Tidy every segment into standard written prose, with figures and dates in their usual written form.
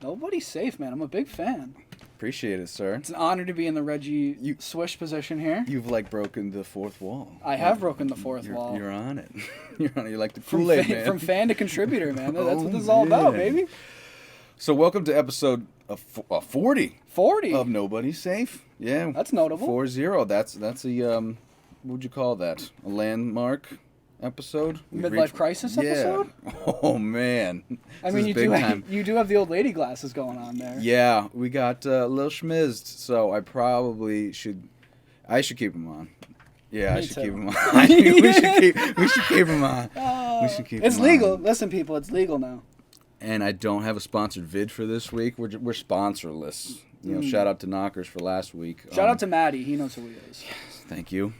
Nobody's safe, man. I'm a big fan. Appreciate it, sir. It's an honor to be in the Reggie Swish position here. You've broken the fourth wall. I have broken the fourth wall. You're on it. You're on it. You're like the Kool-Aid man. From fan to contributor, man. That's what this is all about, baby. So welcome to episode 40. 40 of Nobody's Safe. Yeah, that's notable. 40. That's a what would you call that? A landmark episode? Midlife crisis episode? Oh man. I mean, you do have the old lady glasses going on there. Yeah, we got a little schmizzed, so I should keep them on. Yeah, I should keep them on. we should keep them on. It's legal. Listen, people, it's legal now. And I don't have a sponsored vid for this week. We're sponsorless. Shout out to Knockers for last week. Shout out to Maddie. He knows who he is. Yes, thank you.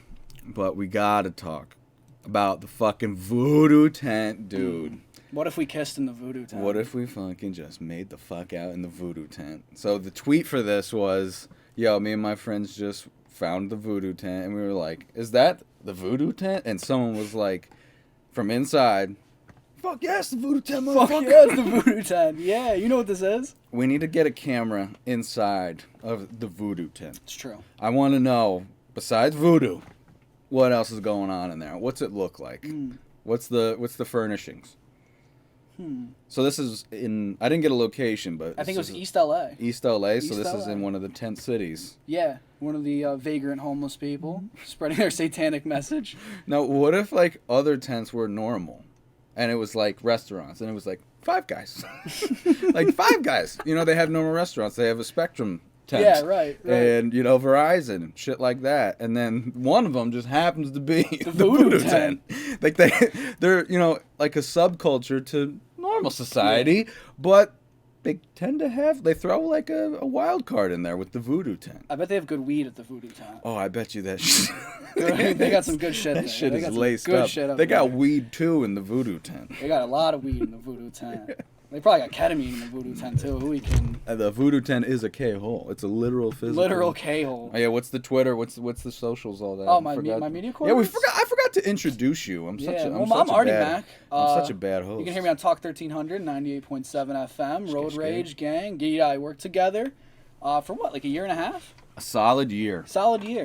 But we gotta talk about the fucking voodoo tent, dude. What if we kissed in the voodoo tent? What if we fucking just made the fuck out in the voodoo tent? So the tweet for this was, yo, me and my friends just found the voodoo tent, and we were like, is that the voodoo tent? And someone was like, from inside, fuck yes, the voodoo tent, motherfucker. Fuck yes, the voodoo tent. Yeah, you know what this is? We need to get a camera inside of the voodoo tent. It's true. I want to know, besides voodoo, what else is going on in there? What's it look like? What's the furnishings? So this is in, I didn't get a location, but I think it was East LA. East LA, so this is in one of the tent cities. Yeah, one of the vagrant homeless people spreading their satanic message. Now, what if other tents were normal, and it was like restaurants, and it was like Five Guys, like Five Guys. They have normal restaurants. They have a Spectrum tent. Yeah, right. And Verizon, shit like that. And then one of them just happens to be the voodoo tent. Like they're like a subculture to normal society, but they tend to they throw like a wild card in there with the voodoo tent. I bet they have good weed at the voodoo tent. Oh, I bet you that shit. They got some good shit there. That shit is laced good up. Shit up they got there. weed too in the voodoo tent. They got a lot of weed in the voodoo tent. They probably got ketamine in the voodoo tent too. Who we can? The voodoo tent is a K-hole. It's a literal physical. Literal K-hole. Oh, yeah. What's the Twitter? What's the socials? All that. Oh, my media course. Yeah, I forgot to introduce you. I'm Artie Mac. I'm such a bad host. You can hear me on Talk 1300, 98.7 FM, Road Rage Gang. Gee, I work together. For what? Like a year and a half. A solid year.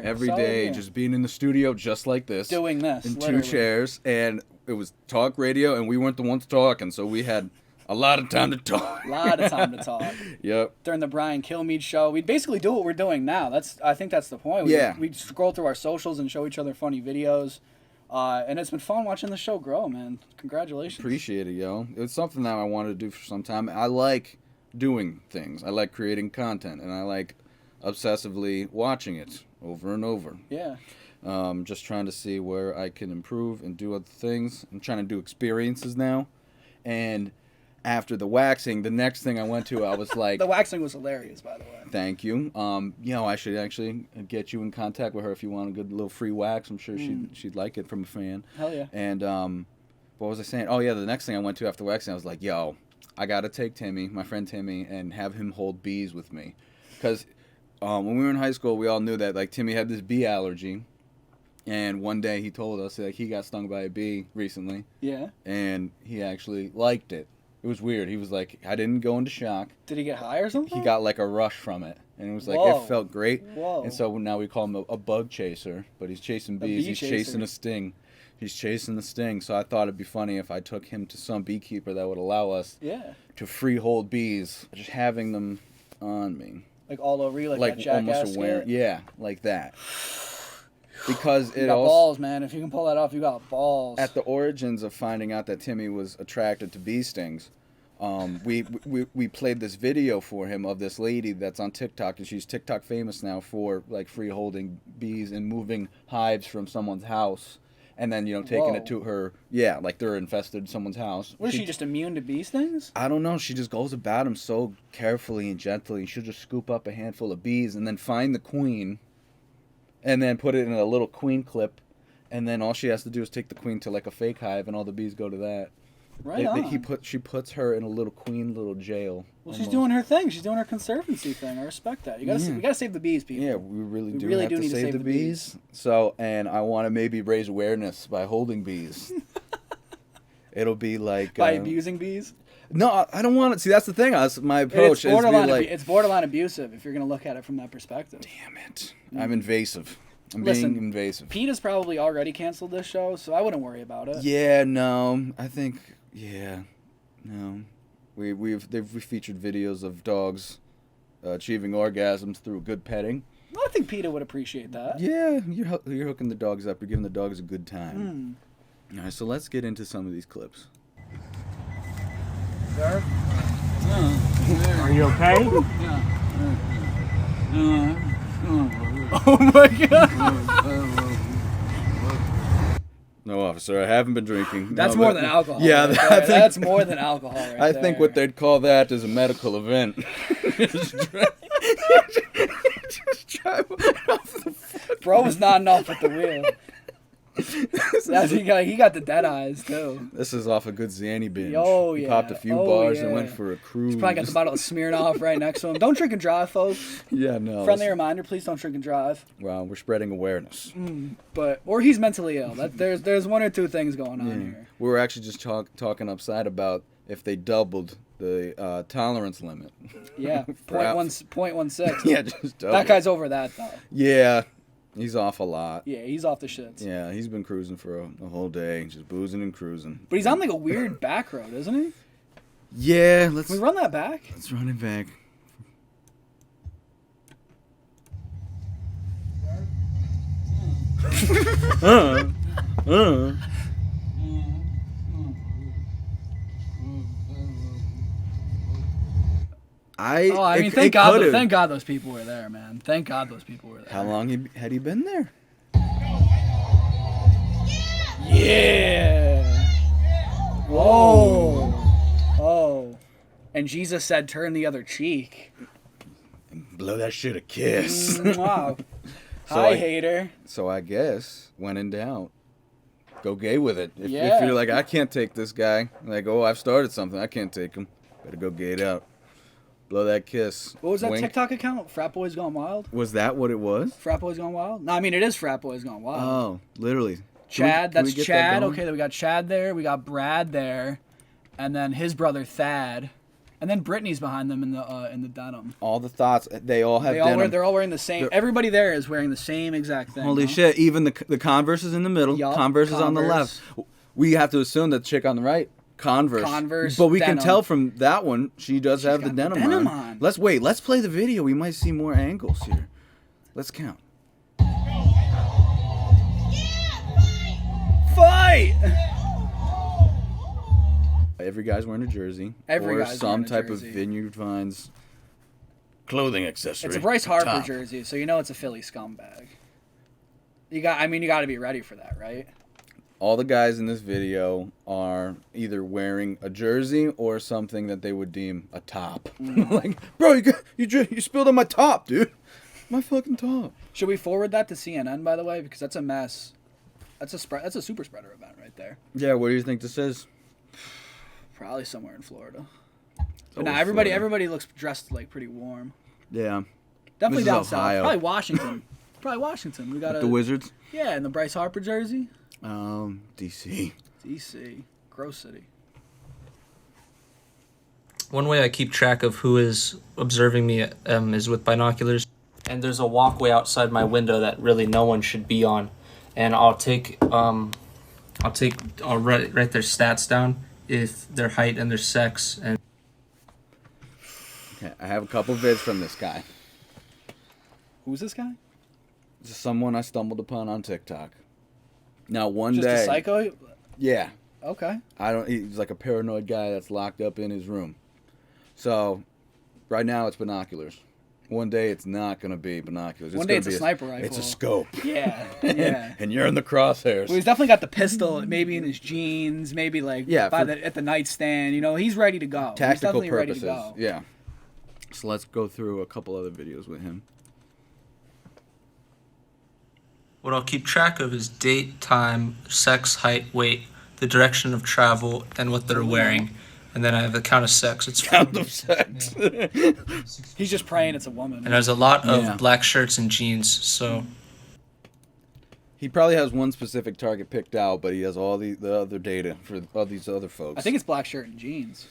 Every day, just being in the studio, just like this. Doing this. In literally. 2 chairs, and it was talk radio, and we weren't the ones talking, so we had a lot of time to talk. Yep. During the Brian Kilmeade show, we'd basically do what we're doing now. I think that's the point. We'd scroll through our socials and show each other funny videos. And it's been fun watching the show grow, man. Congratulations. Appreciate it, yo. It's something that I wanted to do for some time. I like doing things. I like creating content, and I like obsessively watching it over and over. Yeah. Just trying to see where I can improve and do other things. I'm trying to do experiences now. And after the waxing, the next thing I went to, I was like... The waxing was hilarious, by the way. Thank you. I should actually get you in contact with her if you want a good little free wax. I'm sure she'd like it from a fan. Hell yeah. And what was I saying? Oh, yeah, the next thing I went to after waxing, I was like, yo, I got to take Timmy, my friend Timmy, and have him hold bees with me. Because when we were in high school, we all knew that Timmy had this bee allergy. And one day he told us he got stung by a bee recently. Yeah. And he actually liked it. It was weird. He was like, I didn't go into shock. Did he get high or something? He got like a rush from it. And it was like, Whoa. it felt great. Whoa. And so now we call him a bug chaser, but he's chasing bees. He's chasing a sting. He's chasing the sting. So I thought it'd be funny if I took him to some beekeeper that would allow us to freehold bees, just having them on me. Like all over you, like that jackass almost aware. Yeah, like that. Because you got balls, man. If you can pull that off, you got balls. At the origins of finding out that Timmy was attracted to bee stings, we played this video for him of this lady that's on TikTok, and she's TikTok famous now for free holding bees and moving hives from someone's house, and then taking it to her. Yeah, like they're infested in someone's house. What, is she just immune to bee stings? I don't know. She just goes about them so carefully and gently. She'll just scoop up a handful of bees and then find the queen. And then put it in a little queen clip, and then all she has to do is take the queen to a fake hive, and all the bees go to that. Right. She puts her in a little jail. Well, she's doing her thing. She's doing her conservancy thing. I respect that. We gotta save the bees, people. Yeah, we really do have to save the bees. So, and I want to maybe raise awareness by holding bees. It'll be like by abusing bees. No, I don't want to. See, that's the thing. My approach is it's borderline abusive if you're gonna look at it from that perspective. Damn it! I'm invasive. Listen, being invasive. Pete has probably already canceled this show, so I wouldn't worry about it. Yeah, no. I think, no. We featured videos of dogs achieving orgasms through good petting. Well, I think PETA would appreciate that. Yeah, you're hooking the dogs up. You're giving the dogs a good time. All right, so let's get into some of these clips. Sir? Are you okay? Oh my God. No, officer, I haven't been drinking. That's more than alcohol. Yeah, right that's more than alcohol right I think what they'd call that is a medical event. Bro was nodding off at the wheel. He got the dead eyes too. This is off a good Zanny binge. Oh he yeah. Popped a few bars and went for a cruise. He's probably got the bottle of Smirnoff right next to him. Don't drink and drive, folks. Yeah, no. Friendly reminder: please don't drink and drive. Well, we're spreading awareness. Or he's mentally ill. There's one or two things going on here. We were actually just talking upside about if they doubled the tolerance limit. Yeah, 0.16. Yeah, just double. That guy's over that though. Yeah. He's off a lot. Yeah, he's off the shits. Yeah, he's been cruising for a whole day, just boozing and cruising. But he's on like a weird back road, isn't he? Yeah, Can we run that back? Let's run it back. Thank God those people were there, man. Thank God those people were there. How long had he been there? Yeah. Whoa. Oh. And Jesus said, "Turn the other cheek." And blow that shit a kiss. Wow. Hi, hater. So I guess, when in doubt, go gay with it. If you're like, I can't take this guy, like, oh, I've started something, I can't take him. Better go gay it out. Blow that kiss. What was that TikTok account? Frat Boys Gone Wild? Was that what it was? Frat Boys Gone Wild? No, I mean, it is Frat Boys Gone Wild. Oh, literally. Chad, that's Chad. Okay, we got Chad there. We got Brad there. And then his brother Thad. And then Brittany's behind them in the denim. All the thoughts, they all have denim. They're all wearing the same. Everybody there is wearing the same exact thing. Holy shit. Even the Converse is in the middle. Yup, Converse is on the left. We have to assume that chick on the right, Converse. But we can tell from that one, she does have the denim on. Let's play the video. We might see more angles here. Let's count. Fight! Every guy's wearing a jersey. Or some type of Vineyard Vines clothing accessory. It's a Bryce Harper jersey, so you know it's a Philly scumbag. You got to be ready for that, right? All the guys in this video are either wearing a jersey or something that they would deem a top. Like, bro, you spilled on my top, dude. My fucking top. Should we forward that to CNN, by the way? Because that's a mess. That's a super spreader event right there. Yeah, what do you think this is? Probably somewhere in Florida. But now everybody looks dressed like pretty warm. Yeah. Definitely down south. Probably Washington. We got the Wizards? Yeah, and the Bryce Harper jersey. DC. DC. Gross city. One way I keep track of who is observing me is with binoculars. And there's a walkway outside my window that really no one should be on. And I'll write their stats down, if their height and their sex. And okay, I have a couple vids from this guy. Who's this guy? Just someone I stumbled upon on TikTok. Now one day. Just a psycho? Yeah. Okay. He's like a paranoid guy that's locked up in his room. So, right now it's binoculars. One day it's not going to be binoculars. One day it's a sniper rifle. It's a scope. Yeah, yeah. And you're in the crosshairs. Well, he's definitely got the pistol, maybe in his jeans, maybe like at the nightstand. You know, he's ready to go. Tactical he's purposes. Ready to go. Yeah. So let's go through a couple other videos with him. What I'll keep track of is date, time, sex, height, weight, the direction of travel, and what they're wearing. And then I have the count of sex. It's count of sex. Yeah. He's just praying it's a woman. And there's a lot of black shirts and jeans, so. He probably has one specific target picked out, but he has all the other data for all these other folks. I think it's black shirt and jeans.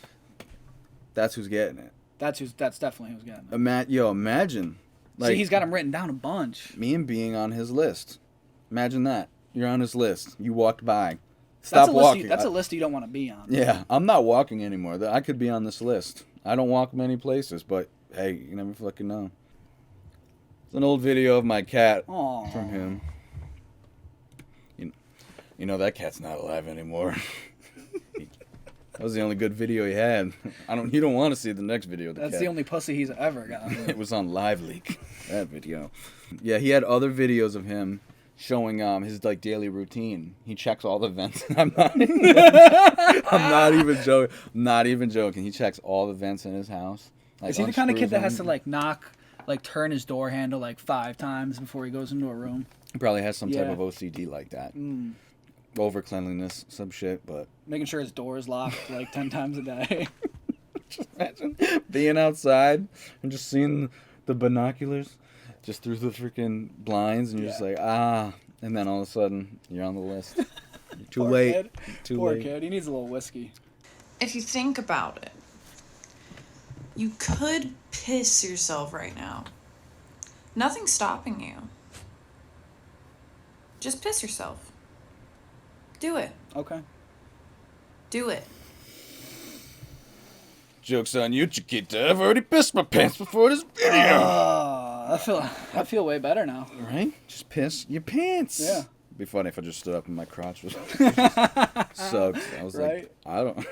that's who's getting it. That's definitely who's getting it. Imagine. Like, See, he's got them written down a bunch. Me and being on his list. Imagine that. You're on his list. You walked by. Stop walking. That's a list you don't want to be on. Yeah, I'm not walking anymore. I could be on this list. I don't walk many places, but hey, you never fucking know. It's an old video of my cat Aww. from him. You know that cat's not alive anymore. That was the only good video he had. You don't want to see the next video of the cat. That's the only pussy he's ever gotten. It was on Live Leak, that video. Yeah, he had other videos of him showing his like daily routine. He checks all the vents. I'm not even joking. I'm not even joking. He checks all the vents in his house. Like, is he the kind of kid that has to like turn his door handle like 5 times before he goes into a room? He probably has some type of OCD like that. Over cleanliness, some shit, but making sure his door is locked like 10 times a day. Just imagine being outside and just seeing the binoculars just through the freaking blinds, and you're just like, and then all of a sudden you're on the list. You're too late. Kid. Too Poor late. kid. He needs a little whiskey. If you think about it, you could piss yourself right now. Nothing's stopping you. Just piss yourself. Do it. Okay. Do it. Joke's on you, Chiquita. I've already pissed my pants before this video. I feel way better now. Right? Just piss your pants. Yeah. It'd be funny if I just stood up and my crotch was sucked. I was right? like, I don't,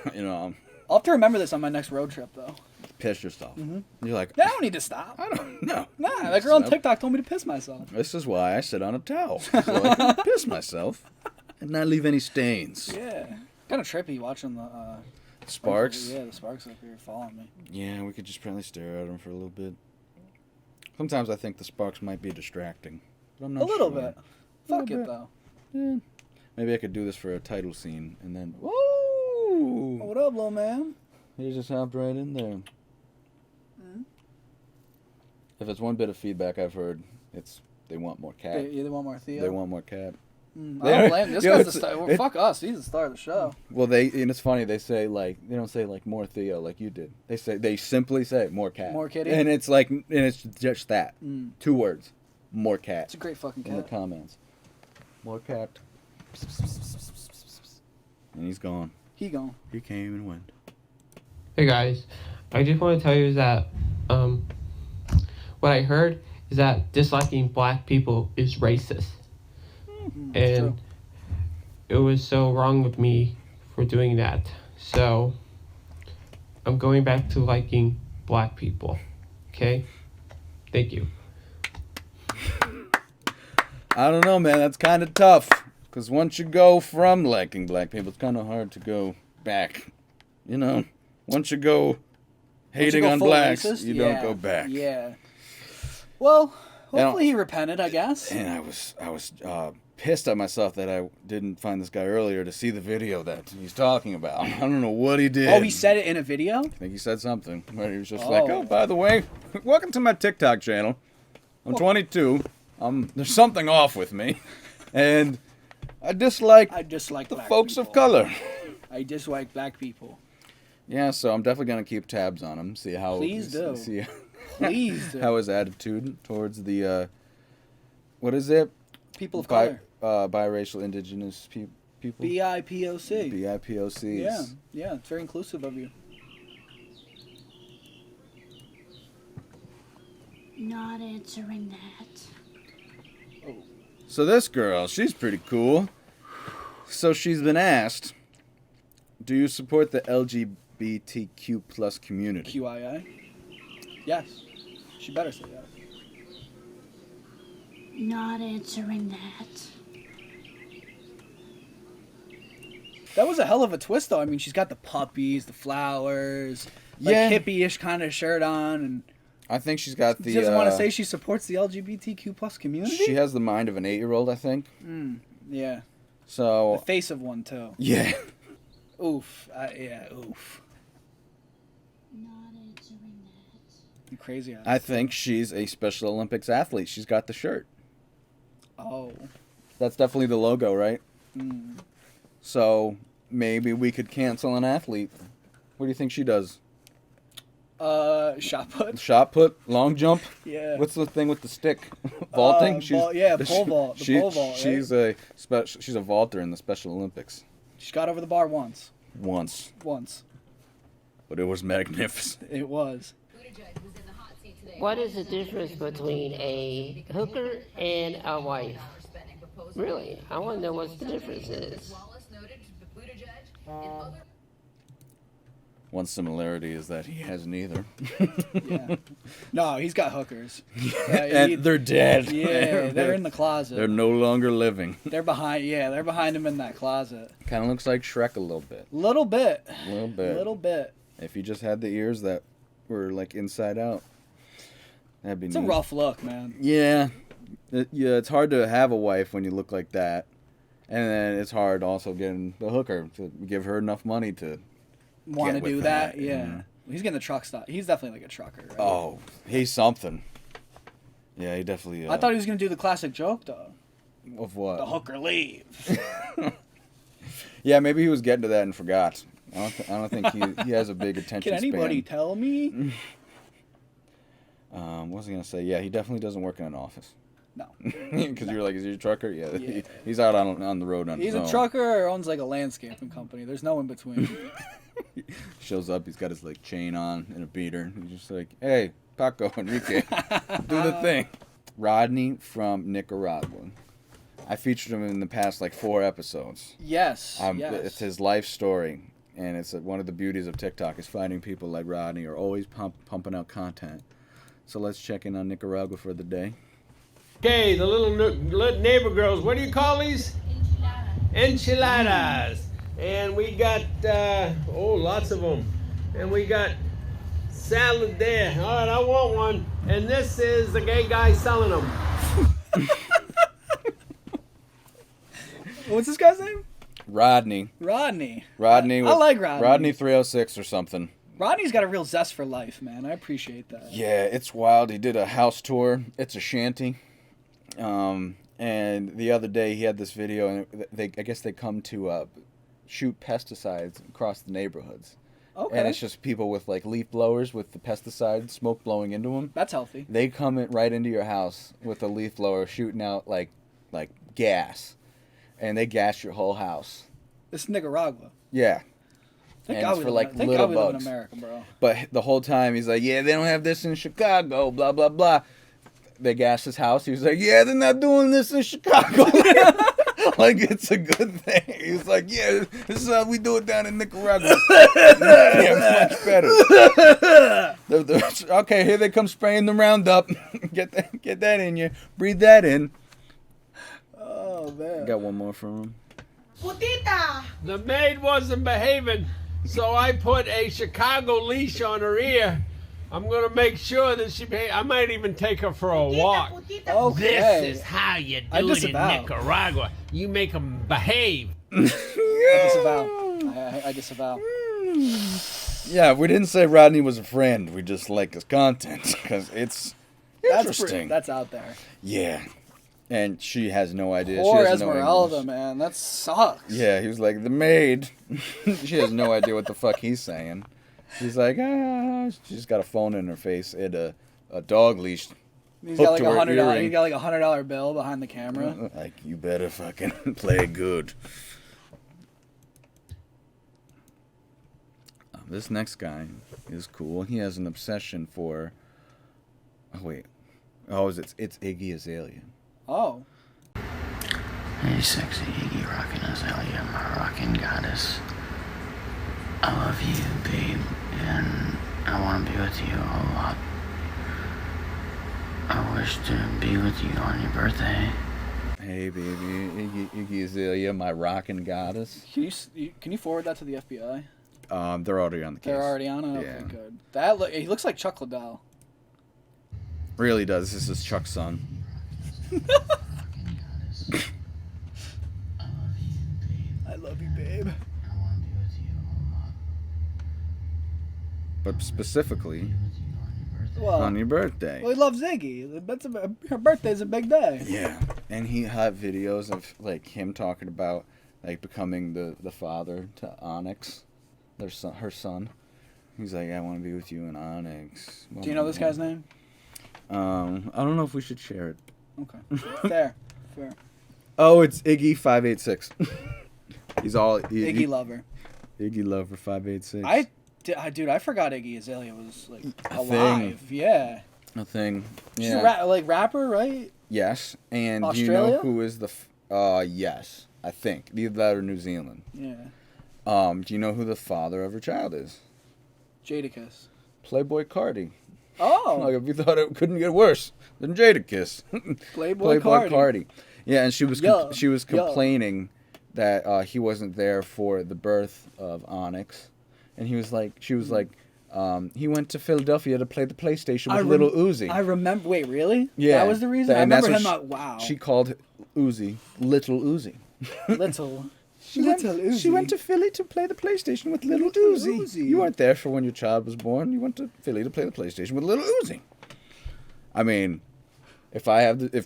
I'll have to remember this on my next road trip, though. Piss yourself. You're like, Yeah, I don't need to stop. I don't know. Nah, that girl on TikTok told me to piss myself. This is why I sit on a towel. So I can piss myself and not leave any stains. Yeah. Kind of trippy watching the Sparks? Yeah, the sparks up here following me. Yeah, we could just probably stare at them for a little bit. Sometimes I think the sparks might be distracting. But I'm not A little sure. bit. Fuck bit. it, though. Yeah. Maybe I could do this for a title scene and then, whoa! What up, little man? He just hopped right in there. If it's one bit of feedback I've heard, it's they want more cat. They want more Theo? They want more cat. I don't blame him. This guy's the star. Well, fuck us. He's the star of the show. Well, and it's funny, they say, like, they don't say, like, more Theo like you did. They simply say more cat. More kitty? And it's like, and it's just that. 2 words. More cat. It's a great fucking In the cat. comments. More cat. And he's gone. He gone. He came and went. Hey guys, I just want to tell you that what I heard is that disliking black people is racist. And true. it was so wrong of me for doing that. So I'm going back to liking black people. Okay? Thank you. I don't know, man. That's kind of tough. Because once you go from liking black people, it's kind of hard to go back. You know? Once you go hating on blacks, you don't go back. Yeah. Well, hopefully he repented, I guess. And I was pissed at myself that I didn't find this guy earlier to see the video that he's talking about. I don't know what he did. Oh, he said it in a video? I think he said something. Where he was just like, oh, by the way, welcome to my TikTok channel. I'm 22. There's something off with me. And I dislike the black folks people. of color. I dislike black people. Yeah, so I'm definitely going to keep tabs on him. See how... Please do. See Please do. how his attitude towards the... what is it? People of color. Biracial indigenous people. BIPOC. BIPOCs. Yeah, it's very inclusive of you. Not answering that. So this girl, she's pretty cool. So she's been asked, do you support the LGBTQ plus community? QIA? Yes. She better say yes. Not answering that. That was a hell of a twist, though. I mean, she's got the puppies, the flowers, like Yeah. hippie-ish kind of shirt on, and I think she's got the... she doesn't want to say she supports the LGBTQ plus community? She has the mind of an 8-year-old, I think. Yeah. So... The face of one, too. Yeah. Oof. Yeah, oof. Not answering that. You crazy. I think she's a Special Olympics athlete. She's got the shirt. Oh. That's definitely the logo, right? So maybe we could cancel an athlete. What do you think she does? Shot put. Shot put, long jump. Yeah. What's the thing with the stick? Vaulting. Pole vault. The pole vault. Right? She's a vaulter in the Special Olympics. She got over the bar once. Once. But it was magnificent. It was. What is the difference between a hooker and a wife? Really, I want to know what the difference is. One similarity is that he has neither. Yeah. No, he's got hookers. And they're dead. Yeah, they're in the closet. They're no longer living. They're behind him in that closet. Kind of looks like Shrek a little bit. Little bit. Little bit. If he just had the ears that were like inside out, that'd be It's neat. a rough look, man. Yeah. It's hard to have a wife when you look like that. And then it's hard also getting the hooker to give her enough money to want to do that. Yeah. Mm-hmm. He's getting the truck stop. He's definitely like a trucker, right? Oh, he's something. Yeah, he definitely. I thought he was gonna do the classic joke though. Of what? The hooker leaves. Yeah, maybe he was getting to that and forgot. I don't think he has a big attention Can anybody span. tell me? What was I gonna say? Yeah, he definitely doesn't work in an office. No. Because you're like, is he a trucker? Yeah. He's out on the road on his own. He's a trucker or owns like a landscaping company. There's no in between. Shows up, he's got his like chain on and a beater. He's just like, hey, Paco, Enrique, do the thing. Rodney from Nicaragua. I featured him in the past like 4 episodes. Yes. It's his life story, and it's one of the beauties of TikTok is finding people like Rodney are always pumping out content. So let's check in on Nicaragua for the day. Okay, the little neighbor girls, what do you call these? Enchiladas. And we got, lots of them. And we got salad there. All right, I want one. And this is the gay guy selling them. What's this guy's name? Rodney. Rodney. I like Rodney. Rodney 306 or something. Rodney's got a real zest for life, man. I appreciate that. Yeah, it's wild. He did a house tour. It's a shanty. And the other day he had this video, and I guess they come to shoot pesticides across the neighborhoods. Okay. And it's just people with like leaf blowers with the pesticide smoke blowing into them. That's healthy. They come right into your house with a leaf blower shooting out like gas, and they gas your whole house. This is Nicaragua. Yeah. Thank And God it's we for live like in- thank little God we live in bugs. America, bro. But the whole time he's like, yeah, they don't have this in Chicago, blah, blah, blah. They gassed his house. He was like, yeah, they're not doing this in Chicago. Like, it's a good thing. He was like, yeah, this is how we do it down in Nicaragua. Yeah, much better. Okay, here they come spraying the Roundup. Get that in you. Breathe that in. Oh, man. Got one more from him. Putita! The maid wasn't behaving, so I put a Chicago leash on her ear. I'm going to make sure that she behaves. I might even take her for a walk. Okay. This is how you do I it in disavow. Nicaragua. You make them behave. I disavow. Yeah, we didn't say Rodney was a friend. We just like his content because it's interesting. That's out there. Yeah. And she has no idea. Poor she has no Esmeralda, English. man. That sucks. Yeah, he was like, the maid. She has no idea what the fuck he's saying. She's like, she's got a phone in her face and a dog leash. He's got like to her $100. earring. He got like $100 bill behind the camera. Like, you better fucking play good. This next guy is cool. He has an obsession for. Oh wait, it's Iggy Azalea. Oh. Hey, sexy Iggy rockin' Azalea, my rockin' goddess. I love you, babe, and I want to be with you a whole lot. I wish to be with you on your birthday. Hey, baby, Iggy Azalea, my rockin' goddess. Can you forward that to the FBI? They're already on the case. They're already on it? Yeah. Okay, good. He looks like Chuck Liddell. Really does. This is Chuck's son. I love you, babe. But specifically, Well, on your birthday. Well, he loves Ziggy. Her birthday's a big day. Yeah. And he had videos of like him talking about like becoming the father to Onyx, her son. He's like, I want to be with you in Onyx. Do you know this guy's name? I don't know if we should share it. Okay. Fair. Oh, it's Iggy586. He's all Iggy Lover. Iggy Lover 586. Dude, I forgot Iggy Azalea was like A alive. thing. Yeah. A thing. She's Yeah. a rapper, right? Yes. And do you Australia? know who is the? Yes, I think either that or New Zealand. Yeah. Do you know who the father of her child is? Jadakiss. Playboy Cardi. Oh. Like if you thought it couldn't get worse than Jadakiss. Playboy Cardi. Yeah, and she was complaining that he wasn't there for the birth of Onyx, and she was like, he went to Philadelphia to play the PlayStation with Little Uzi. I remember. Wait, really? Yeah, that was the reason. I remember him. Wow. She called Uzi Little Uzi. Little. She went to Philly to play the PlayStation with Little Uzi. You weren't there for when your child was born. You went to Philly to play the PlayStation with Little Uzi. I mean, if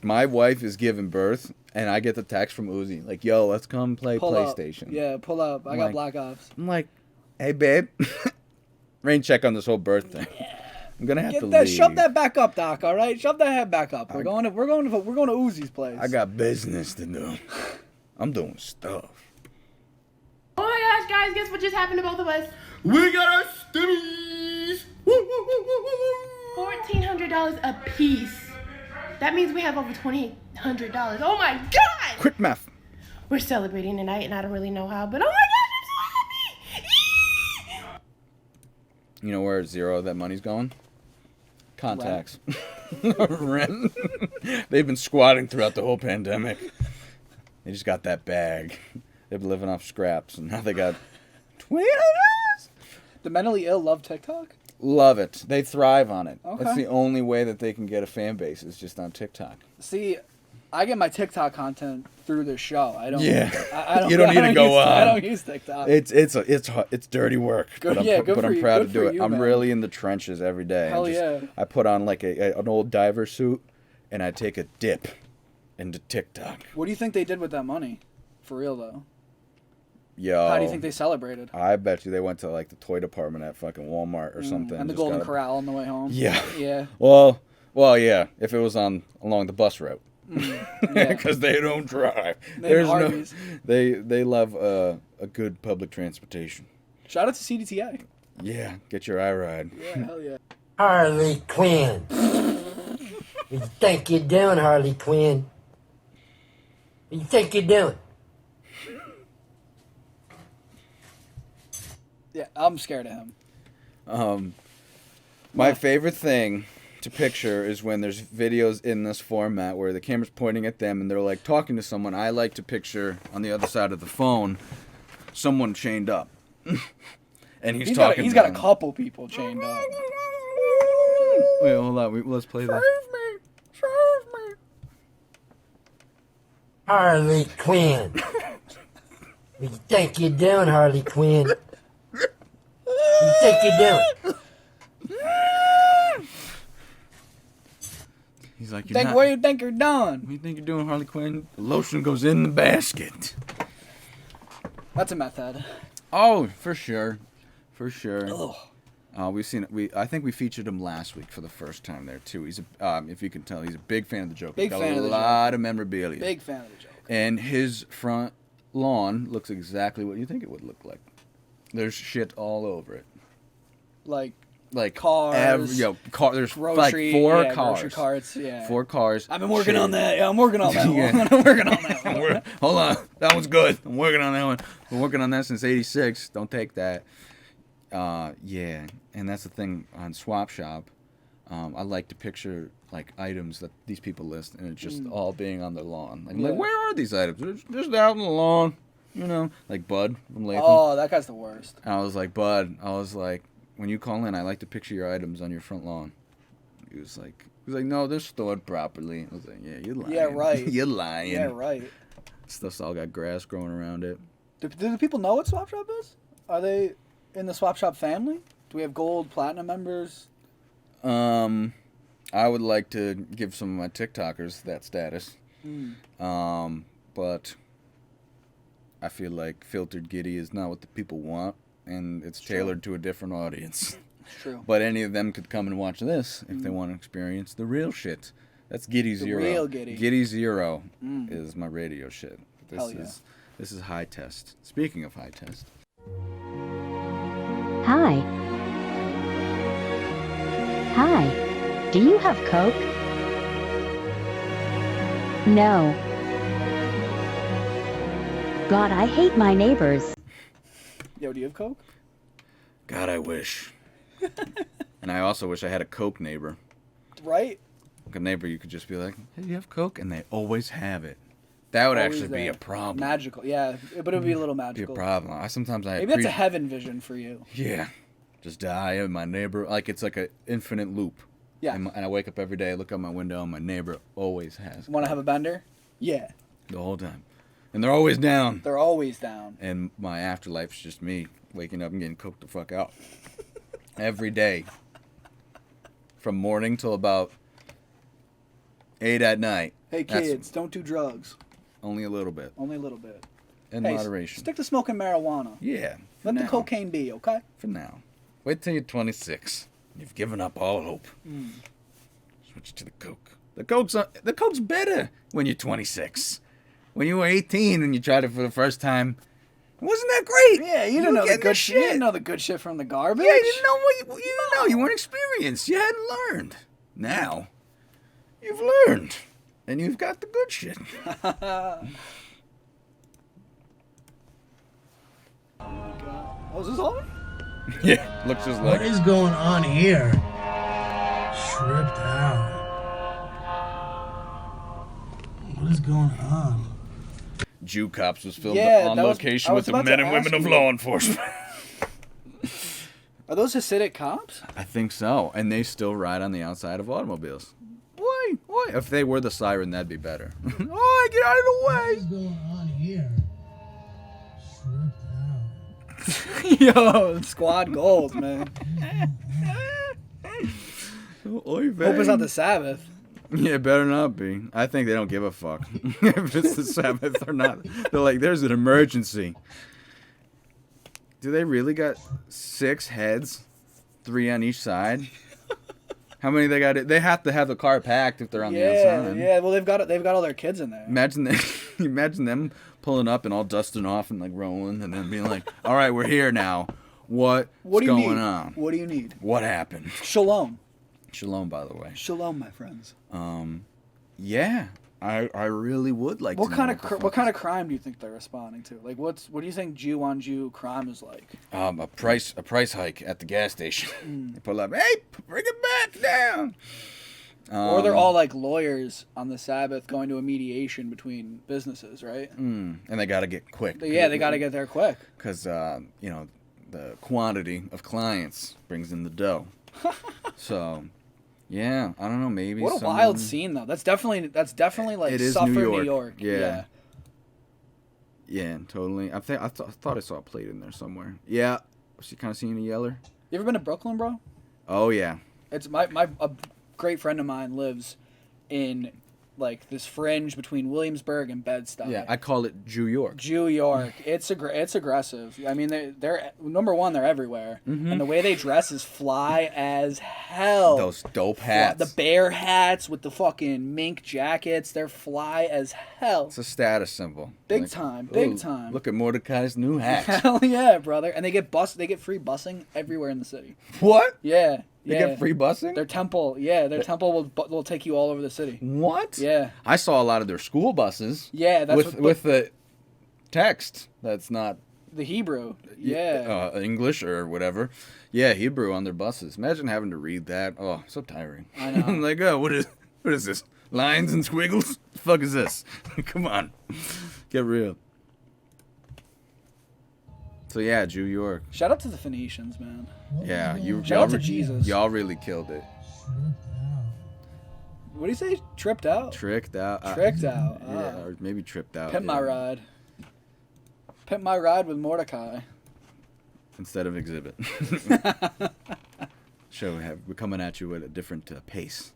my wife is giving birth and I get the text from Uzi like, "Yo, let's come play PlayStation." Up. Yeah, pull up. I got Black Ops. I'm like, "Hey, babe, rain check on this whole birth thing." I'm gonna have to leave. Shove that back up, Doc. All right, shove that head back up. We're going to Uzi's place. I got business to do. I'm doing stuff. Oh my gosh, guys, guess what just happened to both of us? We got our stimmies! $1,400 a piece. That means we have over $2,800. Oh my god! Quick math. We're celebrating tonight, and I don't really know how, but oh my gosh, I'm so happy! You know where zero of that money's going? Contacts. Rent. They've been squatting throughout the whole pandemic. They just got that bag. They've been living off scraps, and now they got $20. The mentally ill love TikTok? Love it. They thrive on it. Okay. That's the only way that they can get a fan base is just on TikTok. See, I get my TikTok content through this show. I don't. Yeah. I don't. You don't need to go on. I don't use TikTok. It's dirty work. Good, but I'm proud to do it. You, I'm man. really in the trenches every day. Hell yeah. I put on like an old diver suit, and I take a dip into TikTok. What do you think they did with that money? For real though. Yo. How do you think they celebrated? I bet you they went to like the toy department at fucking Walmart or something. And the Golden Corral on the way home. Yeah. Yeah. Well, yeah. If it was along the bus route, because they don't drive. There's Arby's. They love a good public transportation. Shout out to CDTA. Yeah, get your iRide. Yeah, hell yeah. Harley Quinn. What you think you're doing, Harley Quinn? What you think you're doing? Yeah, I'm scared of him. My favorite thing to picture is when there's videos in this format where the camera's pointing at them and they're like talking to someone. I like to picture on the other side of the phone someone chained up. And he's talking. He's got a couple people chained up. Wait, hold on. Let's play that. Save me! Harley Quinn. What you think you're doing, Harley Quinn? What you think you're doing? He's like, What do you think you're doing? What do you think you're doing, Harley Quinn? The lotion goes in the basket. That's a meth head. Oh, for sure. For sure. Ugh. We've seen it. I think we featured him last week for the first time there too. He's if you can tell, he's a big fan of the Joker. Big Got fan a of the lot of memorabilia. Big fan of the Joker. And his front lawn looks exactly what you think it would look like. There's shit all over it. Like cars. There's grocery, like four cars. Grocery carts, yeah. 4 cars. I've been working on that. Yeah, I'm working on that one. I'm working on that one. Hold on. That one's good. I'm working on that one. Been working on that since '86. Don't take that. Yeah. And that's the thing on Swap Shop. I like to picture like items that these people list, and it's just all being on their lawn. Like, where are these items? They're just out on the lawn. You know, like Bud from Latham. Oh, that guy's the worst. I was like, Bud. When you call in, I like to picture your items on your front lawn. He was like, no, they're stored properly. I was like, yeah, you're lying. Yeah, right. You're lying. Yeah, right. Stuff's all got grass growing around it. Do the people know what Swap Shop is? Are they in the Swap Shop family? Do we have gold, platinum members? I would like to give some of my TikTokers that status. But I feel like Filtered Giddy is not what the people want. and it's tailored to a different audience. It's true. But any of them could come and watch this if they want to experience the real shit. That's Giddy Zero. Real Giddy. Giddy Zero is my radio shit. Hell yeah. This is High Test. Speaking of High Test. Hi. Hi. Do you have Coke? No. God, I hate my neighbors. Yo, do you have Coke? God, I wish. And I also wish I had a Coke neighbor. Right? Like a neighbor you could just be like, hey, do you have Coke? And they always have it. That would Always actually be there. a problem. Magical, yeah. But it would be a little magical. Be a problem. Maybe that's a heaven vision for you. Yeah. Just die and my neighbor, like it's like an infinite loop. Yeah. And I wake up every day, look out my window, and my neighbor always has. Want to have a bender? Yeah. The whole time. And they're always down. They're always down. And my afterlife's just me waking up and getting cooked the fuck out. Every day. From morning till about 8 at night. Hey kids, don't do drugs. Only a little bit. Only a little bit. In moderation. Stick to smoking marijuana. Yeah. Let the cocaine be, okay? For now. Wait till you're 26. You've given up all hope. Switch to the Coke. The Coke's better when you're 26. When you were 18 and you tried it for the first time, wasn't that great? Yeah, you didn't know the good shit. You didn't know the good shit from the garbage. Yeah, you didn't know what you didn't know. You weren't experienced. You hadn't learned. Now, you've learned. And you've got the good shit. Oh, is this on? Yeah, looks just like What is going on here? Tripped out. What is going on? Jew Cops was filmed on location with the men and women of law enforcement. Are those Hasidic cops? I think so. And they still ride on the outside of automobiles. Why? If they were the siren, that'd be better. Oh, get out of the way! What is going on here? Yo, squad goals, man. Oy vey. Hope it's not the Sabbath. Yeah, it better not be. I think they don't give a fuck if it's the Sabbath or not. They're like, there's an emergency. Do they really got 6 heads? 3 on each side? How many they got? They have to have the car packed if they're on the outside. Yeah, well, they've got all their kids in there. Imagine them pulling up and all dusting off and like rolling and then being like, all right, we're here now. What's going on? What do you need? What happened? Shalom. Shalom, by the way. Shalom, my friends. Yeah, I really would like. What kind of crime do you think they're responding to? Like, what do you think Jew on Jew crime is like? A price hike at the gas station. They pull up, hey, bring it back down. Or they're all like lawyers on the Sabbath going to a mediation between businesses, right? And they got to get quick. Yeah, they got to get there quick. Because the quantity of clients brings in the dough. So. Yeah, I don't know. Maybe. What a wild scene, though. That's definitely like it is Suffer, New York. Yeah. Yeah, totally. I thought I saw a plate in there somewhere. Yeah, was you kind of seeing a yeller? You ever been to Brooklyn, bro? Oh yeah. It's a great friend of mine lives in like this fringe between Williamsburg and Bed-Stuy. Yeah, I call it Jew York. Jew York. It's aggressive. I mean, they're number one. They're everywhere, and the way they dress is fly as hell. Those dope hats. The bear hats with the fucking mink jackets. They're fly as hell. It's a status symbol. Big time. Look at Mordecai's new hat. Hell yeah, brother! And they get free busing everywhere in the city. What? Yeah. They get free busing? Their temple will take you all over the city. What? Yeah. I saw a lot of their school buses. Yeah, that's with the text that's not the Hebrew. Yeah. English or whatever. Yeah, Hebrew on their buses. Imagine having to read that. Oh, so tiring. I know. I'm like, what is this? Lines and squiggles? The fuck is this? Come on. Get real. So yeah, Jew York. Shout out to the Phoenicians, man. Yeah, shout out to Jesus. Y'all really killed it. What do you say? Tripped out? Tricked out. Yeah, or maybe tripped out. Pimp my ride. Pimp my ride with Mordecai. Instead of Exhibit. We're coming at you at a different pace.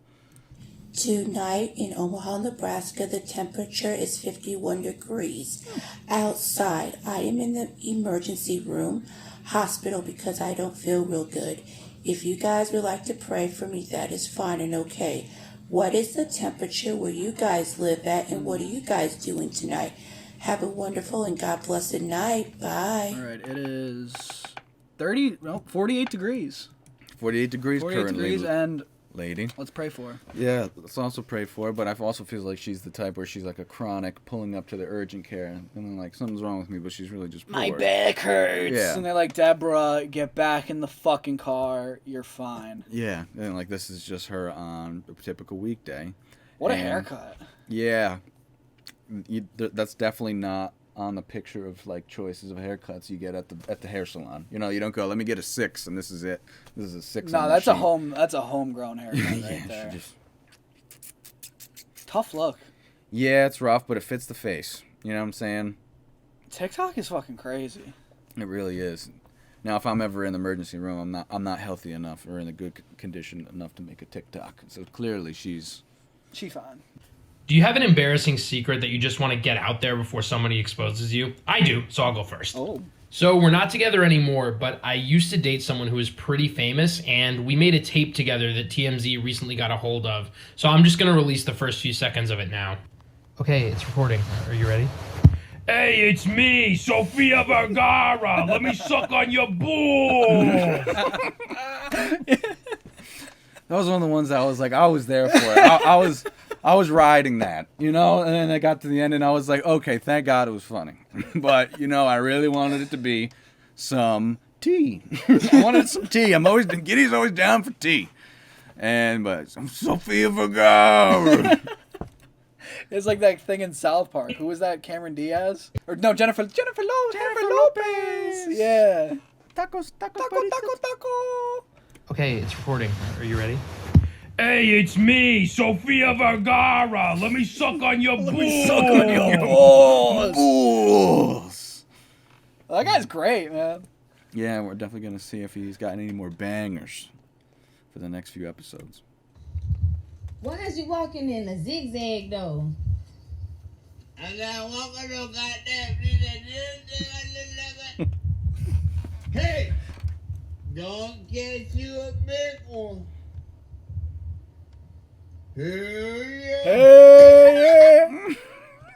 Tonight in Omaha, Nebraska, the temperature is 51 degrees. Outside, I am in the emergency room, hospital, because I don't feel real good. If you guys would like to pray for me, that is fine and okay. What is the temperature where you guys live at, and what are you guys doing tonight? Have a wonderful and God blessed night. Bye. All right, it is 48 degrees. 48 degrees 48 currently. degrees, and lady. let's pray for her. Yeah, let's also pray for her, but I also feel like she's the type where she's like a chronic pulling up to the urgent care, and then like, something's wrong with me, but she's really just My bored. back hurts. Yeah. And they're like, Deborah, get back in the fucking car. You're fine. Yeah, and like this is just her on a typical weekday. What a And, haircut. Yeah. That's definitely not on the picture of like choices of haircuts you get at the hair salon. You know, you don't go, let me get a 6 and this is it. This is a 6. No, that's a homegrown haircut right there. Just... Tough look. Yeah, it's rough, but it fits the face. You know what I'm saying? TikTok is fucking crazy. It really is. Now, if I'm ever in the emergency room, I'm not healthy enough or in a good condition enough to make a TikTok. So clearly, she's fine. Do you have an embarrassing secret that you just want to get out there before somebody exposes you? I do, so I'll go first. Oh. So we're not together anymore, but I used to date someone who was pretty famous, and we made a tape together that TMZ recently got a hold of. So I'm just going to release the first few seconds of it now. Okay, it's recording. Are you ready? Hey, it's me, Sofia Vergara. Let me suck on your balls. That was one of the ones that I was like, I was there for it. I was riding that, you know? And then I got to the end and I was like, okay, thank God it was funny. But, you know, I really wanted it to be some tea. I wanted some tea. Giddy's always down for tea. But I'm Sofia Vergara. It's like that thing in South Park. Who was that? Cameron Diaz? Or no, Jennifer Lopez. Yeah. Tacos, taco. Okay, it's recording. Are you ready? Hey, it's me, Sofia Vergara. Let me suck on your balls. Suck on your balls. That guy's great, man. Yeah, we're definitely going to see if he's got any more bangers for the next few episodes. Why is you walking in a zigzag, though? I got walking no goddamn. Hey! Don't get you a big one. Hey!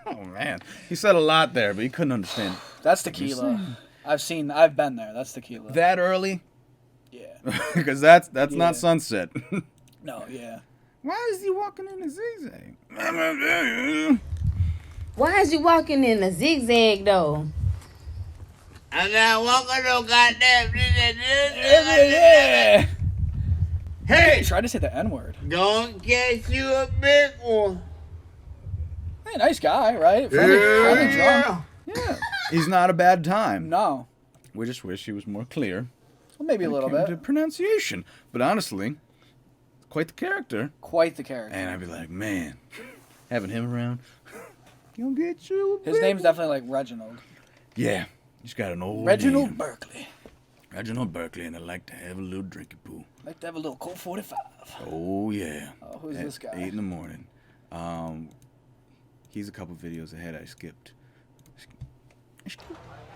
Oh, man. He said a lot there, but he couldn't understand. That's tequila. I've been there. That's tequila. That early? Yeah. Because that's not sunset. No, yeah. Why is he walking in a zigzag? Why is you walking in a zigzag, though? I got walking no goddamn. Hey! Try to say the N-word. Don't get you a big one. Hey, nice guy, right? Friendly drunk. Yeah. He's not a bad time. No. We just wish he was more clear. Well, maybe a little bit. To pronunciation. But honestly, quite the character. Quite the character. And I'd be like, man, having him around, he'll get you. His name's definitely like Reginald. Yeah. He's got an old Reginald name. Berkeley. Reginald Berkeley, and I like to have a little drinky poo. Like to have a little Colt 45. Oh, yeah. Oh, who's this guy? 8 in the morning. He's a couple videos ahead I skipped.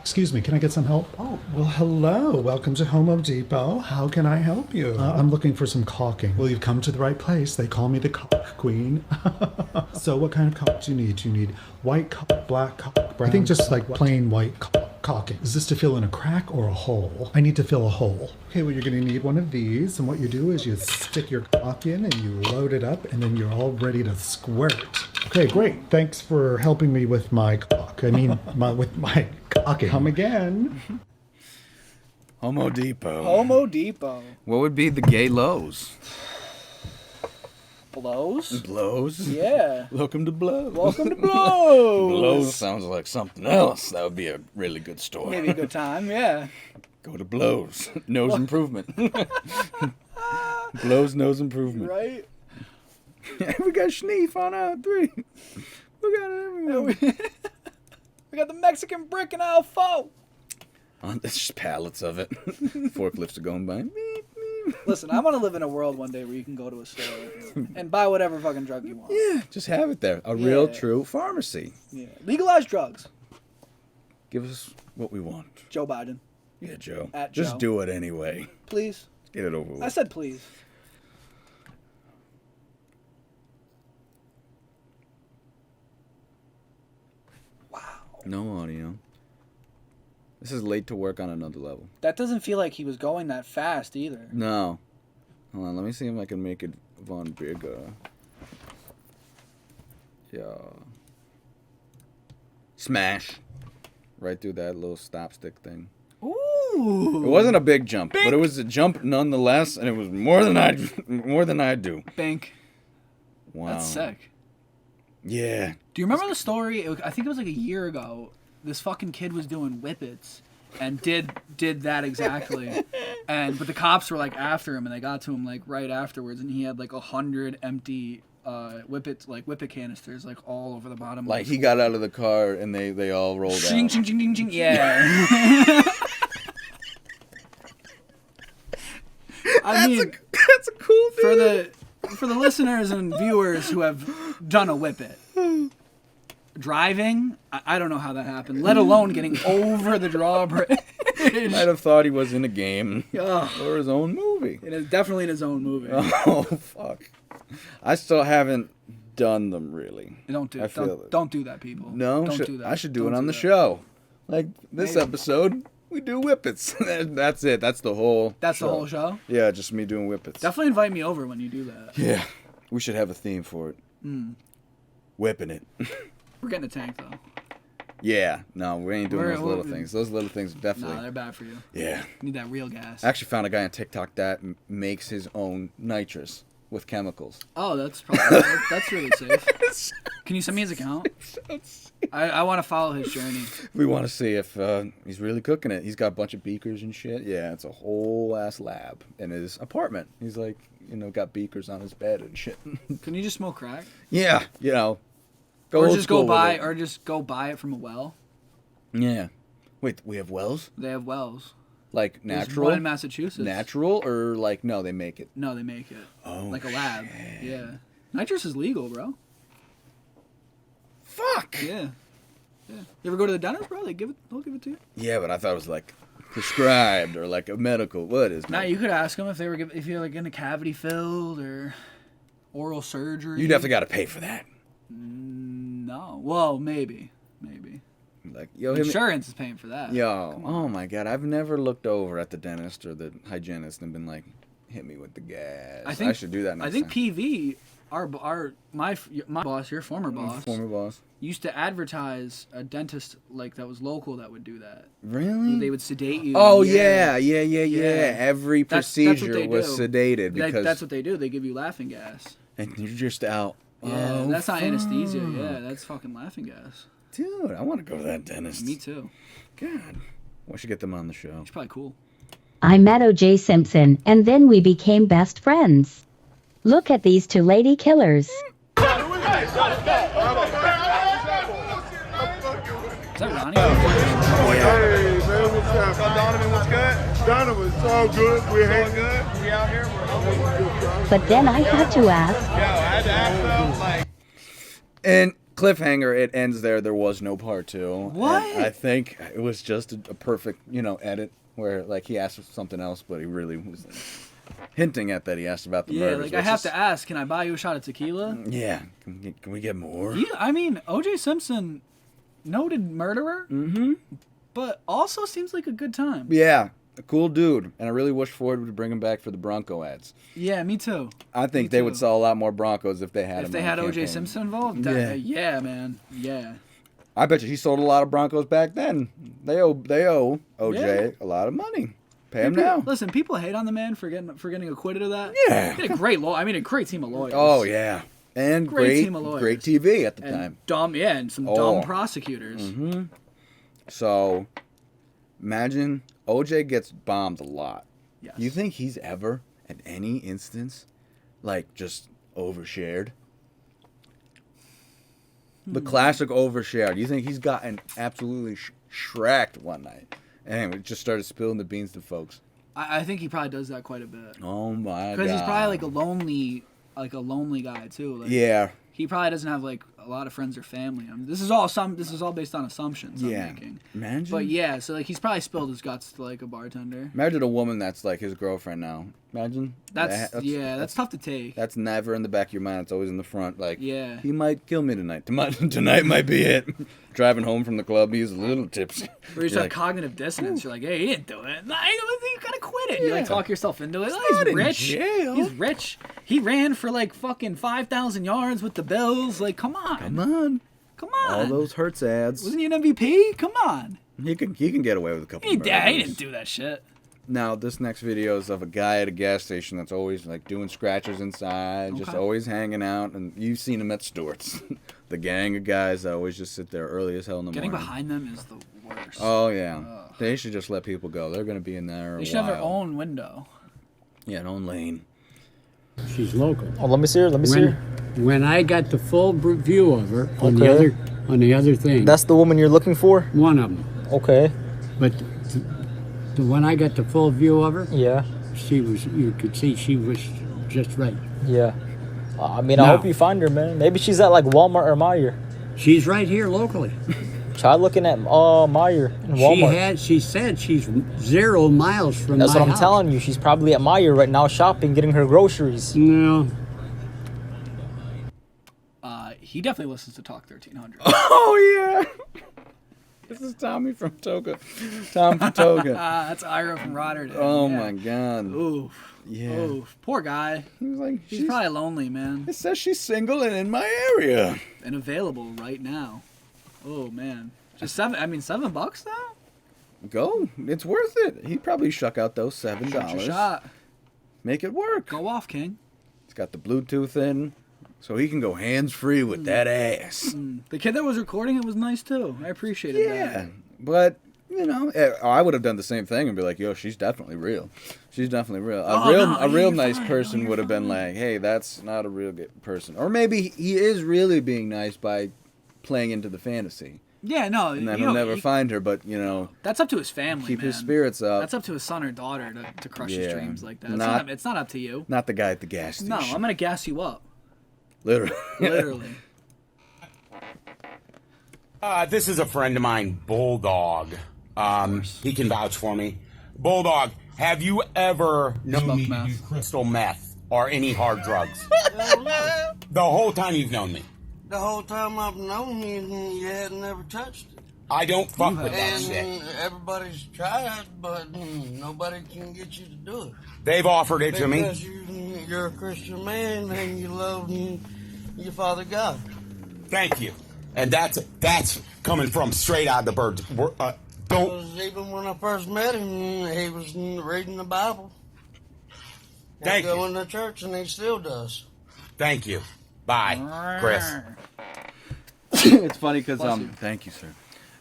Excuse me, can I get some help? Oh, well, hello. Welcome to Home Depot. How can I help you? I'm looking for some caulking. Well, you've come to the right place. They call me the caulk queen. So what kind of caulk do you need? Do you need white caulk, black caulk, brown? I think just like plain white caulking. Is this to fill in a crack or a hole? I need to fill a hole. Okay, well, you're going to need one of these. And what you do is you stick your caulk in and you load it up and then you're all ready to squirt. Okay, great. Thanks for helping me with my caulk. I mean, with my caulking. Come again. Home Depot. Home Depot. What would be the gay lows? Blows? Blows? Yeah. Welcome to Blows. Welcome to Blows. Blows sounds like something else. That would be a really good store. Maybe a good time, yeah. Go to Blows. Nose improvement. Blows nose improvement. Right? We got Schneef on 3. We got everyone. We got the Mexican brick and aisle 4. There's just pallets of it. Forklifts are going by. Listen, I want to live in a world one day where you can go to a store and buy whatever fucking drug you want. Yeah, just have it there. A real, true pharmacy. Yeah. Legalize drugs. Give us what we want. Joe Biden. Yeah, Joe. Just do it anyway. Please. Get it over with. I said please. Wow. No audio. This is late to work on another level. That doesn't feel like he was going that fast either. No. Hold on, let me see if I can make it Von bigger. Yeah. Smash. Right through that little stop stick thing. Ooh. It wasn't a big jump, but it was a jump nonetheless, and it was more than I do. Bink. Wow. That's sick. Yeah. Do you remember the story? I think it was like a year ago. This fucking kid was doing whippets and did that exactly. But the cops were like after him, and they got to him like right afterwards, and he had like 100 empty whippet canisters like all over the bottom. Like he got out of the car and they all rolled out. Ching, ching, ching, ching, ching. Yeah. That's a cool thing. For the listeners and viewers who have done a whippet. Driving, I don't know how that happened, let alone getting over the drawbridge. Might have thought he was in a game or his own movie. It is definitely in his own movie. Oh, fuck. I still haven't done them, really. Don't do that, people. No? Don't do that. I should do it on the show. Like this episode, we do whippets. That's it. That's the whole the whole show? Yeah, just me doing whippets. Definitely invite me over when you do that. Yeah. We should have a theme for it. Whipping it. We're getting a tank, though. Yeah. No, we ain't doing those little things. Those little things definitely. Nah, they're bad for you. Yeah. You need that real gas. I actually found a guy on TikTok that makes his own nitrous with chemicals. Oh, that's probably that's really safe. Can you send me his account? I want to follow his journey. We want to see if he's really cooking it. He's got a bunch of beakers and shit. Yeah, it's a whole ass lab in his apartment. He's like, got beakers on his bed and shit. Can you just smoke crack? Yeah, Or just go buy it from a well. Yeah. Wait, we have wells? They have wells. Like natural? There's one in Massachusetts. Natural or like no, they make it? No, they make it. Oh, like a lab. Yeah. Nitrous is legal, bro. Fuck. Yeah. You ever go to the dentist, bro? They'll give it to you. Yeah, but I thought it was like prescribed or like a medical. What is? Now you could ask them if you're like in a cavity filled or oral surgery. You definitely got to pay for that. No. Well, maybe. Like, yo, insurance is paying for that. Yo, oh my God, I've never looked over at the dentist or the hygienist and been like, hit me with the gas. I should do that next time. PV, my boss, your former boss, used to advertise a dentist like that was local that would do that. Really? They would sedate you. Oh yeah. Every procedure was sedated because that's what they do. They give you laughing gas. And you're just out. Yeah, that's not anesthesia. Yeah, that's fucking laughing gas. Dude, I want to go to that dentist. Me too. God. We should get them on the show. It's probably cool. I met O.J. Simpson, and then we became best friends. Look at these two lady killers. Is that Ronnie? Oh, yeah. Hey, man, what's up? Donovan, what's good? Donovan's all good. We hang good. We out here. But then I had to ask. Yo, I had to ask them, like. And cliffhanger, it ends there. There was no part 2. What? And I think it was just a perfect, edit where like he asked for something else, but he really was hinting at that he asked about the murders. Yeah, like I have to ask, can I buy you a shot of tequila? Yeah. Can we get more? Yeah, I mean, O.J. Simpson, noted murderer, but also seems like a good time. Yeah, a cool dude, and I really wish Ford would bring him back for the Bronco ads. Yeah, me too. I think they would sell a lot more Broncos if they had him. If they had O.J. Simpson involved? Yeah, man. Yeah. I bet you he sold a lot of Broncos back then. They owe O.J. a lot of money. Pay him now. Listen, people hate on the man for getting acquitted of that. Yeah. He had a great a great team of lawyers. Oh, yeah. And great team of lawyers. Great TV at the time. And some dumb prosecutors. Mm-hmm. So, imagine O.J. gets bombed a lot. Yes. You think he's ever, at any instance, like, just overshared? The classic overshare. You think he's gotten absolutely shracked one night and we just started spilling the beans to folks? I think he probably does that quite a bit. Oh my god. Because he's probably like a lonely guy too. Like, yeah. He probably doesn't have like a lot of friends or family. I mean, this is all based on assumptions. I'm making. Imagine. But yeah, so like he's probably spilled his guts to like a bartender. Imagine a woman that's like his girlfriend now. Imagine. That's tough to take. That's never in the back of your mind. It's always in the front. Like, yeah, he might kill me tonight. Tonight might be it. Driving home from the club, he's a little tipsy. Or you're like cognitive dissonance. You're like, hey, he didn't do it. Nah, you gotta quit it. You like talk yourself into it. Oh, he's rich. He's rich. He ran for like fucking 5,000 yards with the Bills. Like, come on. Come on. All those Hurts ads. Wasn't he an MVP? Come on. He can get away with a couple. He didn't do that shit. Now, this next video is of a guy at a gas station that's always like doing scratches inside, just always hanging out, and you've seen him at Stewart's. The gang of guys that always just sit there early as hell in the morning. Getting behind them is the worst. Oh yeah, they should just let people go. They're gonna be in there. They should have their own window. Yeah, an own lane. She's local. Oh, let me see her. Let me see her. When I got the full view of her on the other thing. That's the woman you're looking for? One of them. Okay. But when I got the full view of her, yeah, you could see she was just right. Yeah. I mean, I hope you find her, man. Maybe she's at like Walmart or Meijer. She's right here locally. Try looking at Meijer and Walmart. She said she's 0 miles from That's my what I'm house. telling you. She's probably at Meijer right now shopping, getting her groceries. No. He definitely listens to Talk 1300. Oh yeah. This is Tommy from Toga. Tom from Toga. That's Ira from Rotterdam. Oh my god. Oof. Yeah. Oof. Poor guy. He was like, he's probably lonely, man. It says she's single and in my area. And available right now. Oh man. Just $7 though? Go. It's worth it. He'd probably shuck out those $7. Shoot your shot. Make it work. Go off, King. It's got the Bluetooth in, so he can go hands-free with that ass. The kid that was recording it was nice too. I appreciated that. Yeah, but, you know, I would have done the same thing and be like, yo, she's definitely real. She's definitely real. A real nice person would have been like, hey, that's not a real good person. Or maybe he is really being nice by playing into the fantasy. Yeah, no. And then he'll never find her, but, you know. That's up to his family, Keep man. his spirits up. That's up to his son or daughter to crush his dreams like that. It's not up to you. Not the guy at the gas station. No, I'm going to gas you up. Literally. Literally. This is a friend of mine, Bulldog. He can vouch for me. Bulldog, have you ever known me to do crystal meth or any hard drugs? The whole time you've known me. The whole time I've known you, you had never touched it. I don't fuck with that shit. And everybody's tried, but nobody can get you to do it. They've offered it to me. Because you're a Christian man and you love your Father God. Thank you. And that's coming from straight out of the birds. Because even when I first met him, he was reading the Bible. Thank you. Going to church, and he still does. Thank you. Bye, Chris. It's funny because thank you, sir.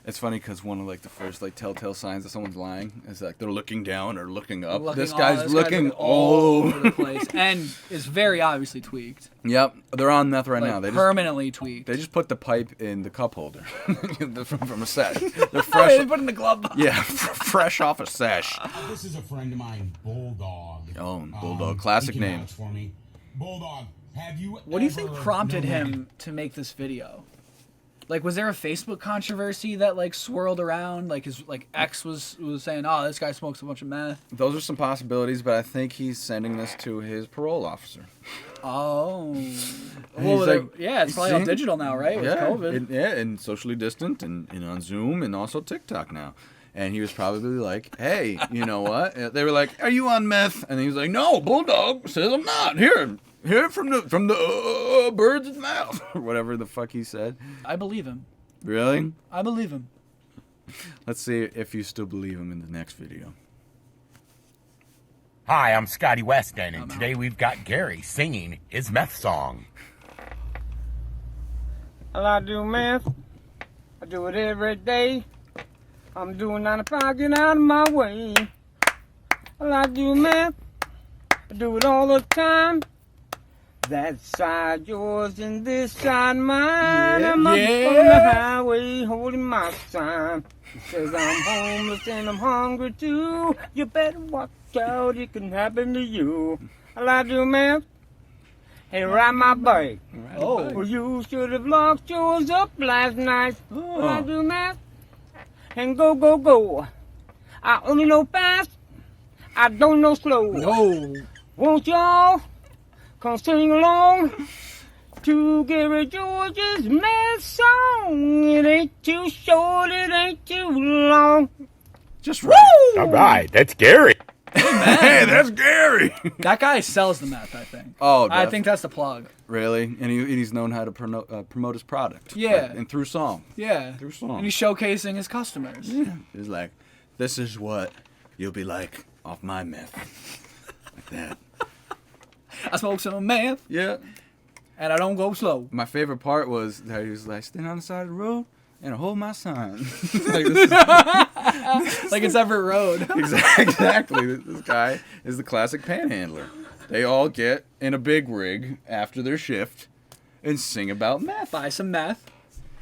It's funny because one of like the first like telltale signs that someone's lying is like they're looking down or looking up. This guy's looking all over the place and is very obviously tweaked. Yep, they're on meth right now. They permanently tweaked. They just put the pipe in the cup holder from a sesh. They're fresh. They put it in the glove box. Yeah, fresh off a sesh. This is a friend of mine, Bulldog. Oh, Bulldog, classic he can name. vouch for me. Bulldog, have you? What do you think prompted him to make this video? Like, was there a Facebook controversy that like swirled around? Like his ex was saying, "Oh, this guy smokes a bunch of meth." Those are some possibilities, but I think he's sending this to his parole officer. Oh, well, yeah, it's probably all digital now, right? With COVID. And socially distant, and on Zoom, and also TikTok now. And he was probably like, "Hey, you know what?" They were like, "Are you on meth?" And he was like, "No, Bulldog says I'm not. Hear it from the bird's mouth," or whatever the fuck he said. I believe him. Really? I believe him. Let's see if you still believe him in the next video. Hi, I'm Scotty Weston, and today we've got Gary singing his meth song. I do meth. I do it every day. I'm doing 9 to 5, get out of my way. I do meth. I do it all the time. That side yours and this side mine. Yeah, I'm up yeah. on the highway holding my sign. It says I'm homeless and I'm hungry too. You better watch out, it can happen to you. I like to man. Hey, ride my bike. Oh. Well, you should have locked yours up last night. Oh. I do math and go, go, go. I only know fast. I don't know slow. No. Won't y'all come sing along to Gary George's Meth song? It ain't too short, it ain't too long. Just right. All right, that's Gary. Hey, that's Gary. That guy sells the meth, I think. Oh, I think that's the plug. Really? And he's known how to promote his product. Yeah. Like, and through song. Yeah. Through song. And he's showcasing his customers. Yeah. He's like, this is what you'll be like off my meth. Like that. I smoke some meth. Yeah. And I don't go slow. My favorite part was that he was like, standing on the side of the road and I hold my sign. Like it's Everett Road. Exactly. This guy is the classic panhandler. They all get in a big rig after their shift and sing about meth. Buy some meth.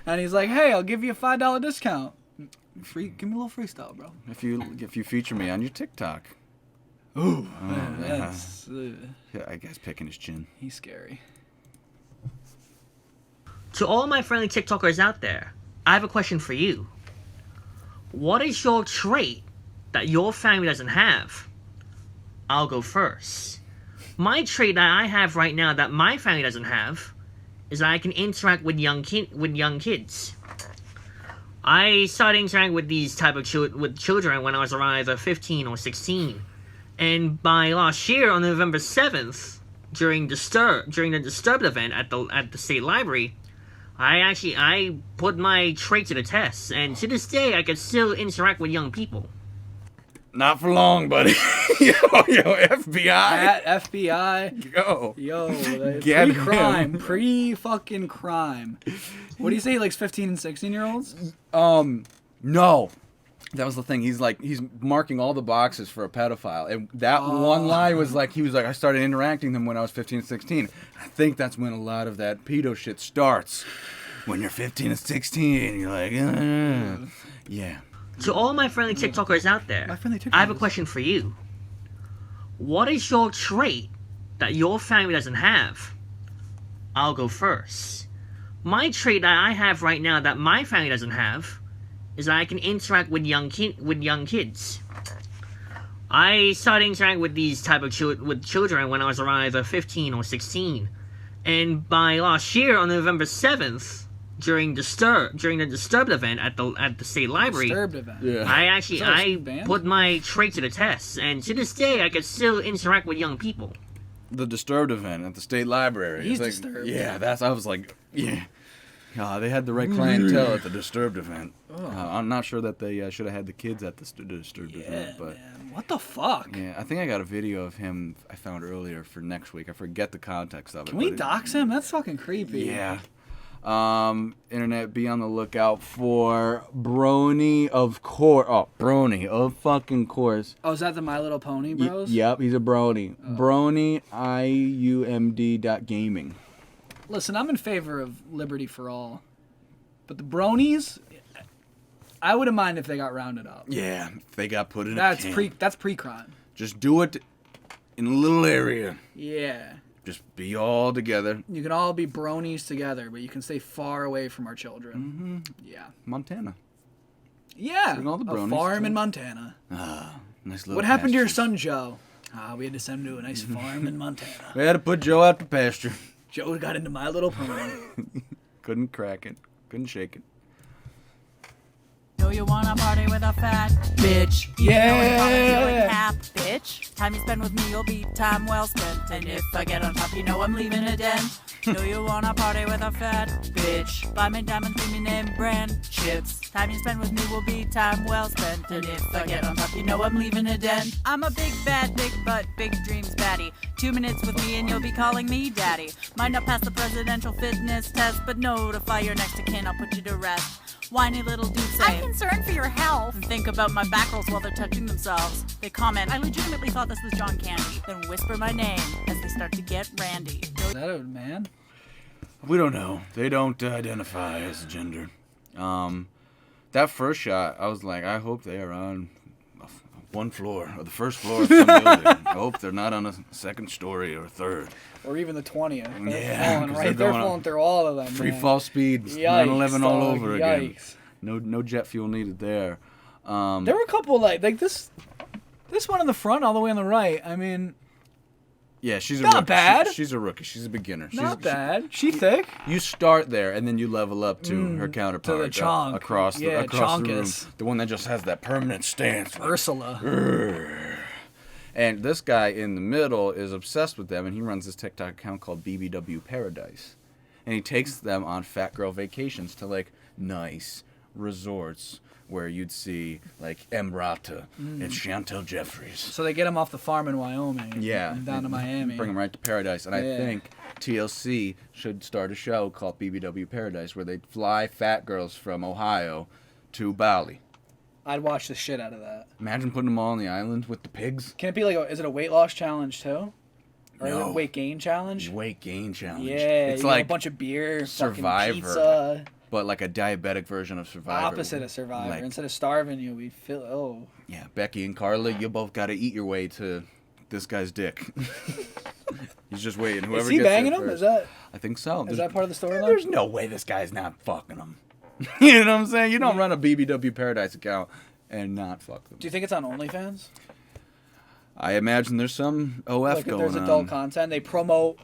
And he's like, hey, I'll give you a $5 discount. Give me a little freestyle, bro. If you feature me on your TikTok. Ooh. Oh, Man, yeah. that's... Yeah, I guess picking his chin. He's scary. To all my friendly TikTokers out there, I have a question for you. What is your trait that your family doesn't have? I'll go first. My trait that I have right now that my family doesn't have is that I can interact with young kids. I started interacting with these type of children when I was around either 15 or 16. And by last year on November 7th, during the Disturbed event at the state library, I put my trait to the test, and to this day I can still interact with young people. Not for long, buddy. yo, FBI. At FBI. Yo, Get pre-crime. Pre-fucking crime. What do you say, he likes 15 and 16-year-olds? No. That was the thing. He's marking all the boxes for a pedophile. And that one line was like, I started interacting with them when I was 15 and 16. I think that's when a lot of that pedo shit starts. When you're 15 and 16, you're like, yeah. To all my friendly TikTokers out there, I have a question for you. What is your trait that your family doesn't have? I'll go first. My trait that I have right now that my family doesn't have is that I can interact with young kids. I started interacting with these type of children when I was around either 15 or 16. And by last year on November 7th, during the Disturbed event at the state library, Yeah. I put my trait to the test, and to this day I can still interact with young people. The Disturbed event at the state library. He's It's like, disturbed. Yeah, I was like, yeah. They had the right clientele at the Disturbed event. I'm not sure that they should have had the kids at the Disturbed event, but Man, what the fuck? yeah, I think I got a video of him I found earlier for next week. I forget the context of it. Can we but dox him? That's fucking creepy. Yeah. Internet, be on the lookout for Brony of course. Oh, Brony of fucking course. Oh, is that the My Little Pony bros? Yep, he's a Brony. Brony, IUMD.gaming. Listen, I'm in favor of liberty for all. But the bronies, I wouldn't mind if they got rounded up. Yeah, if they got put in That's a camp. that's pre-crime. Just do it in a little area. Yeah. Just be all together. You can all be bronies together, but you can stay far away from our children. Mm-hmm. Yeah. Montana. Yeah. Bring all the A bronies farm to- in Montana. Ah, nice little What happened to your pastures. son, Joe? We had to send him to a nice farm in Montana. We had to put Joe out to pasture. Joe got into My Little Pony. Couldn't crack it. Couldn't shake it. Know you wanna party with a fat bitch. Yeah. Half bitch. Time you spend with me, you'll be time well spent. And if I get on top, you know I'm leaving a dent. Know you wanna party with a fat bitch. Buy me diamond premium name brand chips. Time you spend with me will be time well spent. And if I get on top, you know I'm leaving a dent. I'm a big bad, big butt, big dreams baddie. 2 minutes with me and you'll be calling me daddy. Might not pass the presidential fitness test, but notify your next of kin, I'll put you to rest. Whiny little dudes say, I'm concerned for your health. And think about my back rolls while they're touching themselves. They comment, I legitimately thought this was John Candy. Then whisper my name as they start to get randy. Is that a man? We don't know. They don't identify as gender. That first shot, I was like, I hope they are on one floor or the first floor of some building. I hope they're not on a second story or third. Or even the 20th. Yeah, They're falling through all of them. Free man. fall speed, 9/11 all over again. No jet fuel needed there. There were a couple like this one in the front, all the way on the right. I mean, yeah, she's a not rookie. bad. She's a rookie. She's a beginner. Not bad. She thick. You start there, and then you level up to her counterpart to the chonk. across the room. The one that just has that permanent stance. Ursula. And this guy in the middle is obsessed with them, and he runs this TikTok account called BBW Paradise. And he takes them on fat girl vacations to, like, nice resorts where you'd see, like, Emrata and Chantel Jeffries. So they get them off the farm in Wyoming. Yeah. And down to Miami. Bring them right to Paradise. And I think TLC should start a show called BBW Paradise where they fly fat girls from Ohio to Bali. I'd watch the shit out of that. Imagine putting them all on the island with the pigs. Can it be like, is it a weight loss challenge too? Or No. is it a weight gain challenge? Weight gain challenge. Yeah, it's you like get a bunch of beer, Survivor, fucking pizza. but like a diabetic version of Survivor. Opposite of Survivor. Like, Instead of starving you, we feel, yeah, Becky and Carla, you both got to eat your way to this guy's dick. He's just waiting. Whoever is he gets banging there him? first. Is that? I think so. Is that part of the storyline? There's no way this guy's not fucking him. You know what I'm saying? You don't run a BBW Paradise account and not fuck them. Do you think it's on OnlyFans? I imagine there's some OF Like if going there's on. adult content, they promote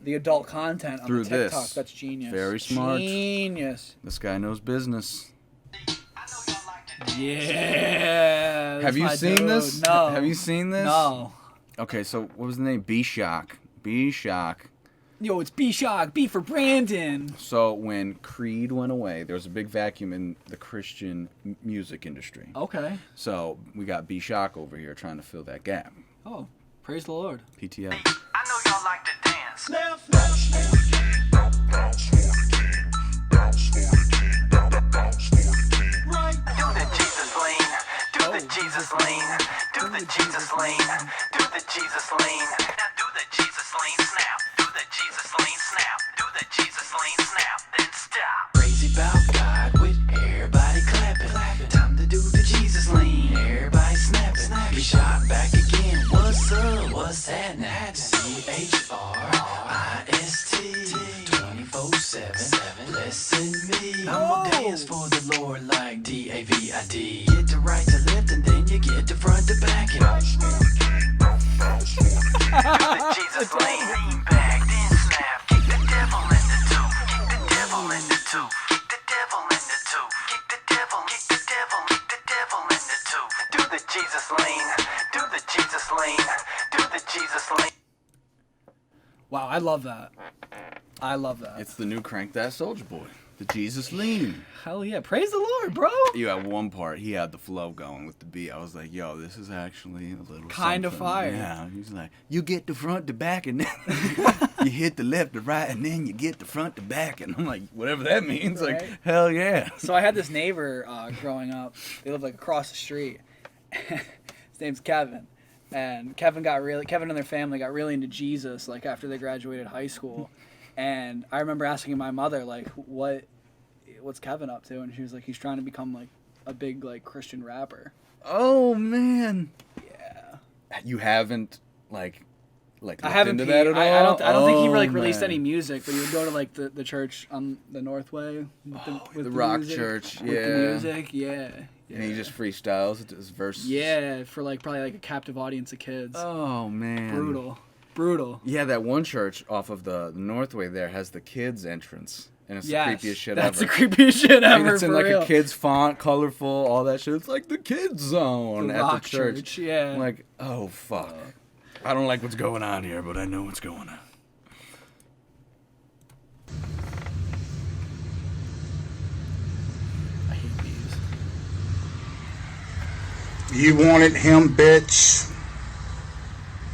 the adult content on Through the TikTok. this. That's genius. Very smart. Genius. This guy knows business. Yeah. Have you seen this? No. Have you seen this? No. Okay, so what was the name? B-Shock. B-Shock. Yo, it's B-Shock. B for Brandon. So when Creed went away, there was a big vacuum in the Christian music industry. Okay. So we got B-Shock over here trying to fill that gap. Oh, praise the Lord. PTL. I know y'all like to dance. Do the Jesus lean, do the Jesus lean, do the Jesus lean, do the Jesus lean. Now do the Jesus lean snap, do the Jesus lean snap, do the Jesus lean snap, then stop. Crazy about God with everybody clapping. Time to do the Jesus lean, everybody snapping. Be shot back again. What's up? What's happening? CHRIST 24/7 blessing me. I'ma dance for the Lord like DAVID. Get the right to left and then you get the front to back. And the Jesus lane, lean back, then snap. Kick the devil in the two. Kick the devil in the two. Kick the devil in the two. Kick the devil. Kick the devil. Kick the devil in the two. Do the Jesus lane. Do the Jesus lane. Do the Jesus lane. Wow, I love that. I love that. It's the new Crank That Soldier Boy. The Jesus lean. Hell yeah. Praise the Lord, bro. You at one part, he had the flow going with the beat. I was like, yo, this is actually a little Kind of something. fire. Yeah. He's like, you get the front to back and then you hit the left to right and then you get the front to back. And I'm like, whatever that means. Right. Like, hell yeah. So I had this neighbor growing up. They lived like across the street. His name's Kevin. And Kevin and their family got really into Jesus like after they graduated high school. And I remember asking my mother, like, what's Kevin up to? And she was like, he's trying to become like a big like Christian rapper. Oh man. Yeah. You haven't like I haven't into that at all? I don't think he really released man. any music, but he would go to like the church on the Northway with the rock music, church, with yeah. the music, yeah. And he just freestyles his verses. Yeah, for like probably like a captive audience of kids. Oh man. Brutal. Yeah, that one church off of the Northway there has the kids entrance. And it's Yes, the creepiest shit that's ever. the creepiest shit And ever, it's in for like real. a kid's font, colorful, all that shit. It's like the kids zone The at rock the church. church, yeah. I'm like, oh fuck. I don't like what's going on here, but I know what's going on. I hate bees. You wanted him, bitch.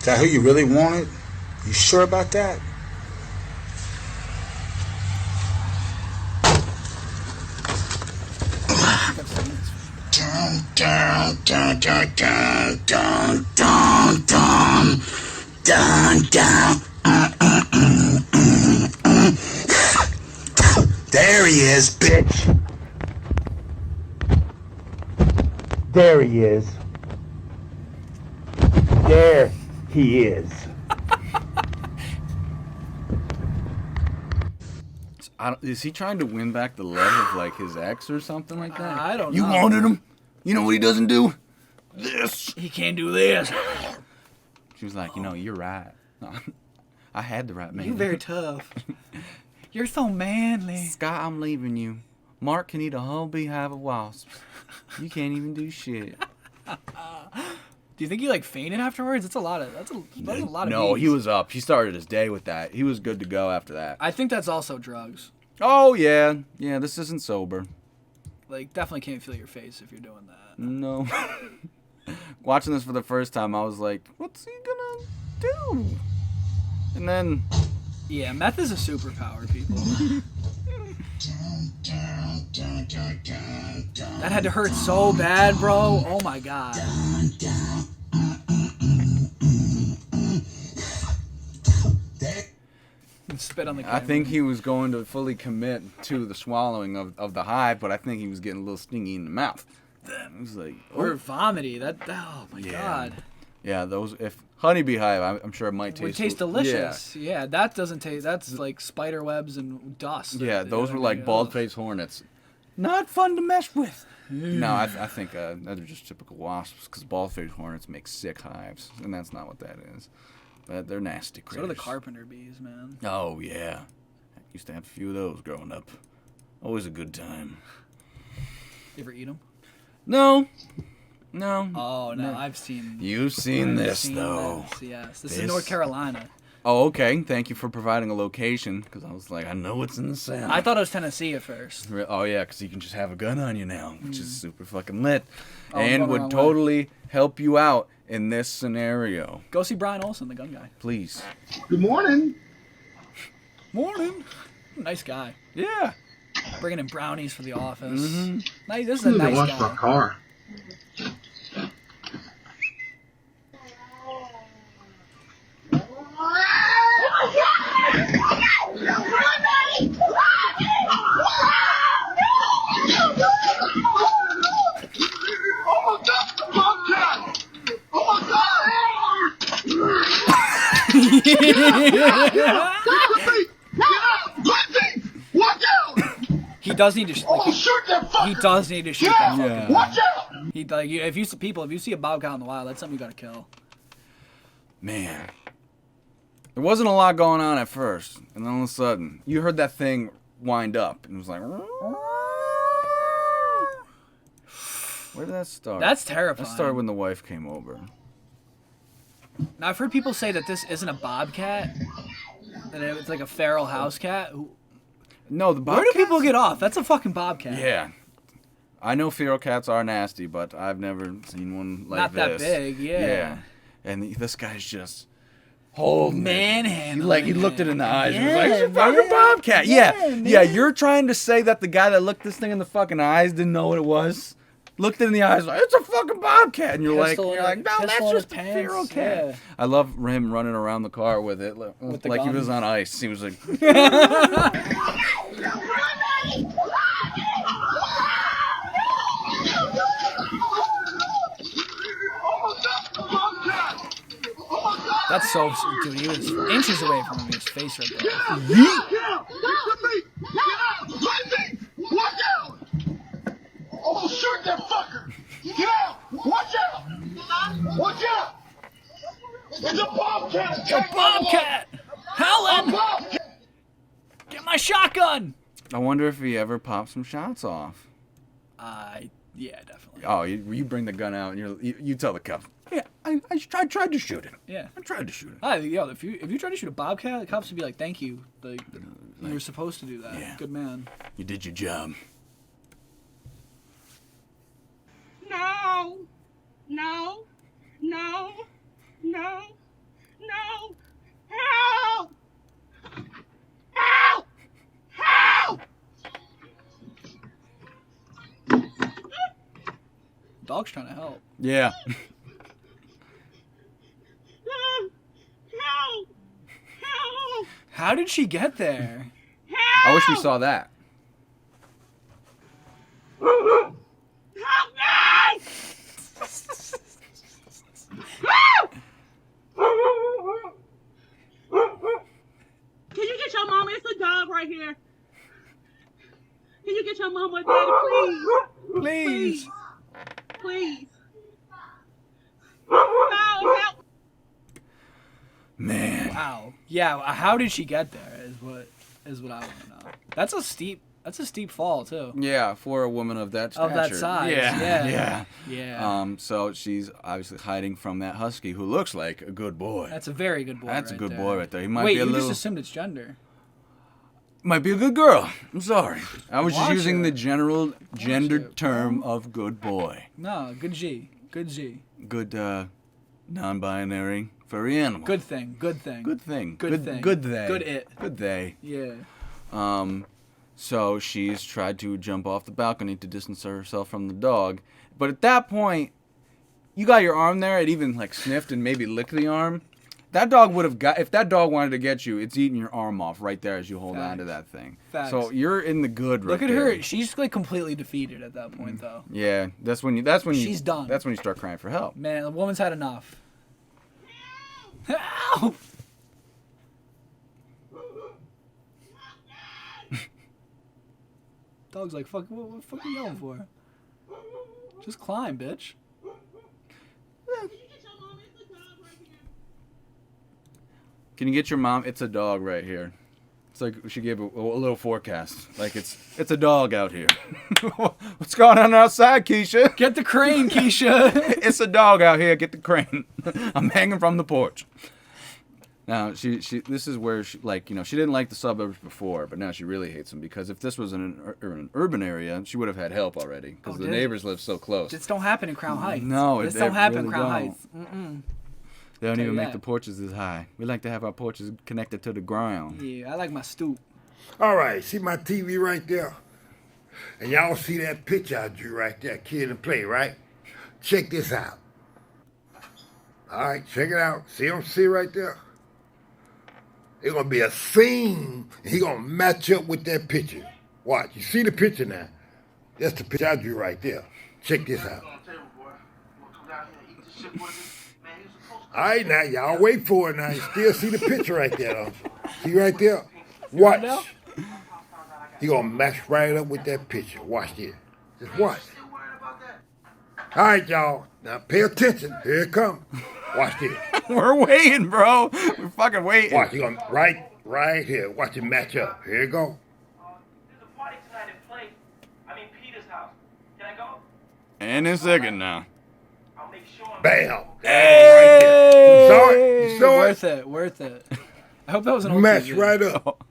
that who you really wanted? You sure about that? Dun, dun, dun, dun, dun, dun, dun, dun, dun, There he is, bitch. There he is. There he is. Is he trying to win back the love of like his ex or something like that? I don't know. You wanted him. You know what he doesn't do? This. He can't do this. She was like, you're right. I had the right man. You're very tough. You're so manly. Scott, I'm leaving you. Mark can eat a whole beehive of wasps. You can't even do shit. Do you think he like fainted afterwards? That's a lot of No, bees. he was up. He started his day with that. He was good to go after that. I think that's also drugs. Oh yeah. Yeah, this isn't sober. Like definitely can't feel your face if you're doing that. No. Watching this for the first time, I was like, what's he gonna do? And then yeah, meth is a superpower, people. That had to hurt so bad, bro. Oh my god. Spit on the camera. I think he was going to fully commit to the swallowing of the hive, but I think he was getting a little stingy in the mouth. It was like, or vomity. Oh my god. Yeah, those if honeybee hive, I'm sure it might taste delicious. Yeah, that doesn't taste. That's like spider webs and dust. Yeah, those were like bald-faced hornets. Not fun to mess with. No, I think those are just typical wasps because bald-faced hornets make sick hives, and that's not what that is. But they're nasty critters. So are the carpenter bees, man. Oh yeah, I used to have a few of those growing up. Always a good time. You ever eat them? No. No. Oh no, I've seen. You've seen this though. Yes, this is North Carolina. Oh, okay. Thank you for providing a location, because I was like, I know it's in the South. I thought it was Tennessee at first. Oh yeah, because you can just have a gun on you now, which is super fucking lit, Oh, and would totally help you out in this scenario. Go see Brian Olsen, the gun guy. Please. Good morning. Morning. Nice guy. Yeah. Bringing in brownies for the office. Mm-hmm. Nice. This is a nice guy. My car. He does need to. He does need to shoot that fucking. Watch out! He like if you see a bobcat in the wild, that's something you gotta kill. Man, there wasn't a lot going on at first, and then all of a sudden, you heard that thing wind up, and it was like, where did that start? That's terrifying. That started when the wife came over. Now I've heard people say that this isn't a bobcat, that it's like a feral house cat. No, the bobcat. Where do people get off? That's a fucking bobcat. Yeah. I know feral cats are nasty, but I've never seen one like this. Not that big, yeah. And this guy's just holding manhandling. Like he looked it in the eyes. Yeah, and was like, it's a fucking bobcat. Yeah. You're trying to say that the guy that looked this thing in the fucking eyes didn't know what it was? Looked it in the eyes like, it's a fucking bobcat. And you're like, no, that's just a feral cat. Yeah. I love him running around the car with it like he was on ice. He was like... That's so, dude. He was inches away from him. His face right there. Watch out! Oh, shoot that fucker! Get out! Watch out! Watch out! It's a bobcat! It's a bobcat! Helen! Get my shotgun! I wonder if he ever popped some shots off. Yeah, definitely. Oh, you bring the gun out and you tell the cops. Yeah, I tried to shoot him. Yeah, I tried to shoot him. Yo, if you try to shoot a bobcat, the cops would be like, "Thank you, like you were supposed to do that. Yeah. Good man. You did your job." No, no, no, no, Dog's trying to help. Yeah. How did she get there? I wish we saw that. Can you get your mama? It's a dog right here. Can you get your mama, daddy, please? Please. Please. No, help. Man. Wow. Yeah. How did she get there? Is what I want to know. That's a steep fall too. Yeah, for a woman of that stature. Of that size. Yeah. So she's obviously hiding from that husky who looks like a good boy. That's a very good boy. That's right a good there. boy right there. He might Wait, be a you little. just assumed it's gender. Might be a good girl. I'm sorry. I was just Watch using it. the general gendered term of good boy. No, good G. Good G. Good non-binary furry animal. Good thing. Good thing. Good thing. Good thing. Good they. Good it. Good they. Yeah. So she's tried to jump off the balcony to distance herself from the dog. But at that point, you got your arm there. It even like sniffed and maybe licked the arm. That dog would have got, if that dog wanted to get you, it's eating your arm off right there as you hold on to that thing. Facts. So you're in the good right Look at there. her. She's like completely defeated at that point though. Yeah, that's when She's done. That's when you start crying for help. Man, the woman's had enough. Help! Dog's like, fuck, what the fuck are you yelling for? Just climb, bitch. Can you get your mom? It's a dog right here. It's like she gave a little forecast. Like it's a dog out here. What's going on outside, Keisha? Get the crane, Keisha. It's a dog out here. Get the crane. I'm hanging from the porch. Now she this is where she she didn't like the suburbs before, but now she really hates them because if this was in an urban area, she would have had help already because the neighbors live so close. This don't happen in Crown Heights. No, this they don't happen in really Crown don't. Heights. Mm-mm. They don't Tell even you make that. the porches this high. We like to have our porches connected to the ground. Yeah, I like my stoop. All right, see my TV right there? And y'all see that picture I drew right there, Kid and Play, right? Check this out. All right, check it out. See right there? It's going to be a scene, and he going to match up with that picture. Watch, you see the picture now? That's the picture I drew right there. Check this out. All right, now, y'all wait for it now. You still see the picture right there, don't you? See right there? Watch. He gonna match right up with that picture. Watch this. Just watch. All right, y'all. Now pay attention. Here it comes. Watch this. We're waiting, bro. We're fucking waiting. Watch. He gonna right here. Watch it match up. Here it go. And in a second now. Bam. Hey! Right there. You saw it? Worth it. I hope that was an old Match TV. right up.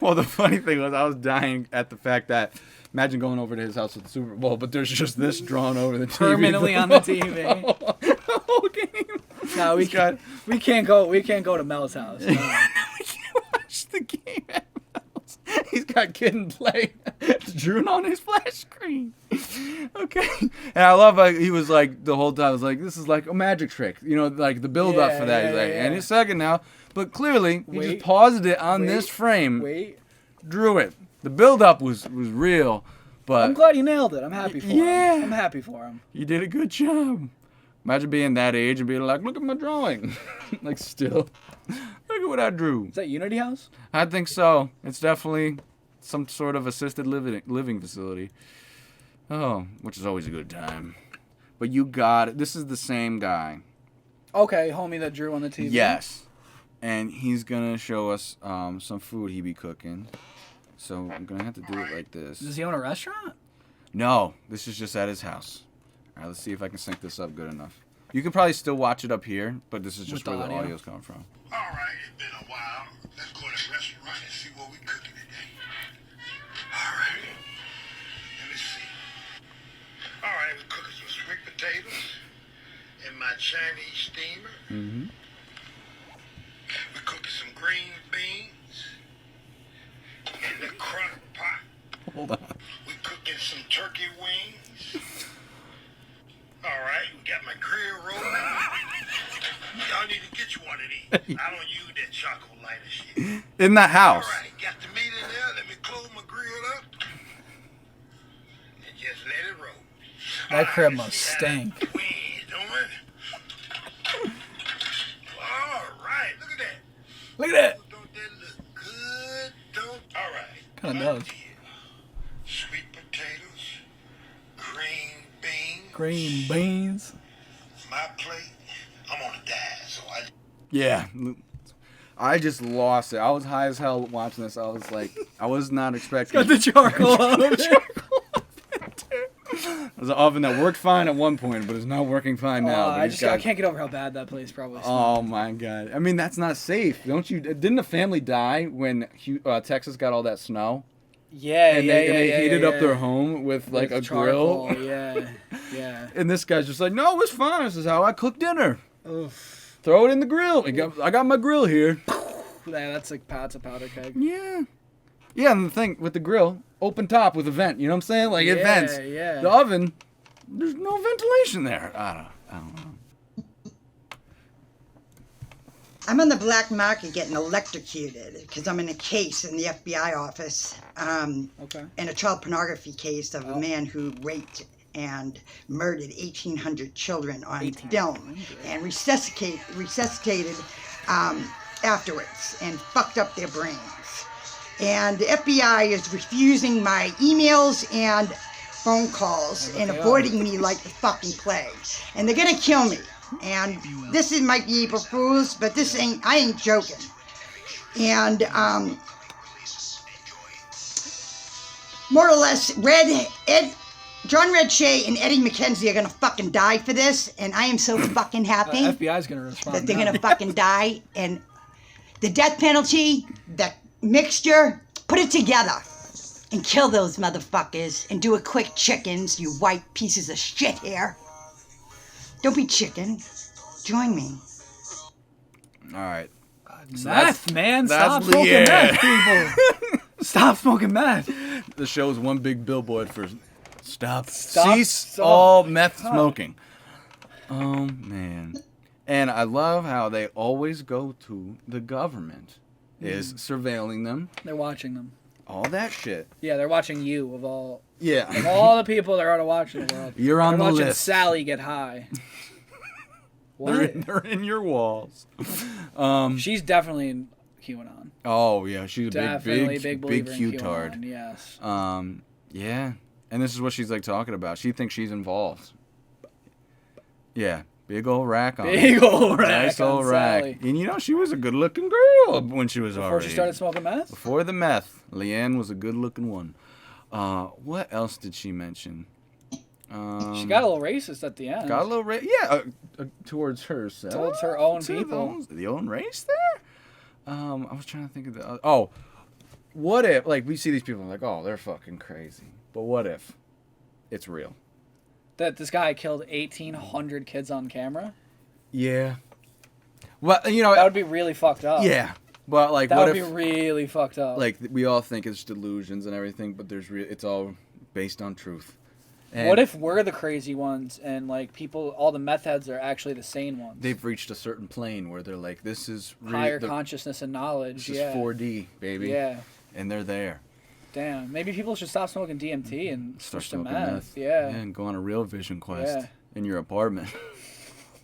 Well, the funny thing was I was dying at the fact that imagine going over to his house with the Super Bowl, but there's just this drawn over the TV. Permanently on the TV. The whole game. No, we can't go to Mel's house. No. We can't watch the game at Mel's. He's got Kid and Play drawn on his flash screen. Okay. And I love how he was like the whole time, I was like, this is like a magic trick. You know, like the build up for that. He's like, and a second now. But clearly, he just paused it on this frame. Drew it. The build up was real. But I'm glad he nailed it. I'm happy for him. Yeah. I'm happy for him. You did a good job. Imagine being that age and being like, look at my drawing. Like, still. Look at what I drew. Is that Unity House? I think so. It's definitely some sort of assisted living facility. Oh, which is always a good time. But you got it. This is the same guy. Okay, homie that drew on the TV. Yes. And he's going to show us some food he be cooking. So I'm going to have to do it like this. Does he own a restaurant? No, this is just at his house. All right, let's see if I can sync this up good enough. You can probably still watch it up here, but this is just where the audio's coming from. All right, it's been a while. Let's go to the restaurant and see what we cooking today. All right. Let me see. All right, we're cooking some sweet potatoes in my Chinese steamer. Mm-hmm. We're cooking some green beans in the crock pot. Hold on. We're cooking some turkey wings. All right, we got my grill rolling. Y'all need to get you one of these. I don't use that charcoal lighter shit. In the house. All right, got the meat in there. Let me close my grill up and just let it roll. That crib must stink. All right, look at that. Look at that. Don't that look good? Don't. All right. Kind of does. Sweet potatoes, green beans. Green beans. My plate. I'm on a diet, so I. Yeah. I just lost it. I was high as hell watching this. I was like, I was not expecting. Got the charcoal on it. It was an oven that worked fine at one point, but it's not working fine now. I can't get over how bad that place probably smells. Oh my god! I mean, that's not safe. Don't you? Didn't a family die when Texas got all that snow? Yeah, and they heated up their home with like a charcoal, grill. Yeah, yeah. And this guy's just like, no, it's fine. This is how I cook dinner. Oof. Throw it in the grill. I got my grill here. Yeah, that's like a powder keg. Yeah. Yeah, and the thing with the grill, open top with a vent. You know what I'm saying? Like it Yeah, vents. yeah. The oven, there's no ventilation there. I don't know. I'm on the black market getting electrocuted because I'm in a case in the FBI office. Okay. In a child pornography case of a man who raped and murdered 1,800 children on film and resuscitated afterwards and fucked up their brains. And the FBI is refusing my emails and phone calls and avoiding me like the fucking plague. And they're gonna kill me. And this might be April Fool's, but I ain't joking. And more or less, John Red Shea and Eddie McKenzie are gonna fucking die for this, and I am so fucking happy FBI's gonna respond. that they're gonna fucking die. And the death penalty, that mixture, put it together and kill those motherfuckers and do a quick chickens, you white pieces of shit here. Don't be chicken. Join me. All right. Meth, man. Stop smoking meth, people. Stop smoking meth. The show is one big billboard for Stop cease all meth smoking. Oh, man. And I love how they always go to the government is surveilling them. They're watching them. All that shit. Yeah, they're watching you of all. Yeah. Of all the people that are to watch in the world. You're on they're the watching list. Sally get high. They're in your walls. She's definitely in QAnon. Oh yeah, she's a Definitely big believer in Q-tard. QAnon, yes. Yeah, and this is what she's like talking about. She thinks she's involved. Yeah, big old rack on. Big old rack Nice old on rack. Sally. And you know she was a good-looking girl when she was Before she started smoking meth? Before the meth, Leanne was a good-looking one. What else did she mention? She got a little racist at the end. Got a little towards herself. Towards her own To people. the own race there? I was trying to think of the... what if... Like, we see these people and like, oh, they're fucking crazy. But what if it's real? That this guy killed 1,800 kids on camera? Yeah. Well, you know... That would be really fucked up. Yeah. But, like, that what would if... be really fucked up. Like, we all think it's delusions and everything, but it's all based on truth. And what if we're the crazy ones and like people, all the meth heads are actually the sane ones? they've reached a certain plane where they're like, this is... Higher consciousness and knowledge. This is 4D, baby. Yeah. And they're there. Damn. Maybe people should stop smoking DMT and Start switch to smoking meth. Yeah. And go on a real vision quest Yeah. in your apartment.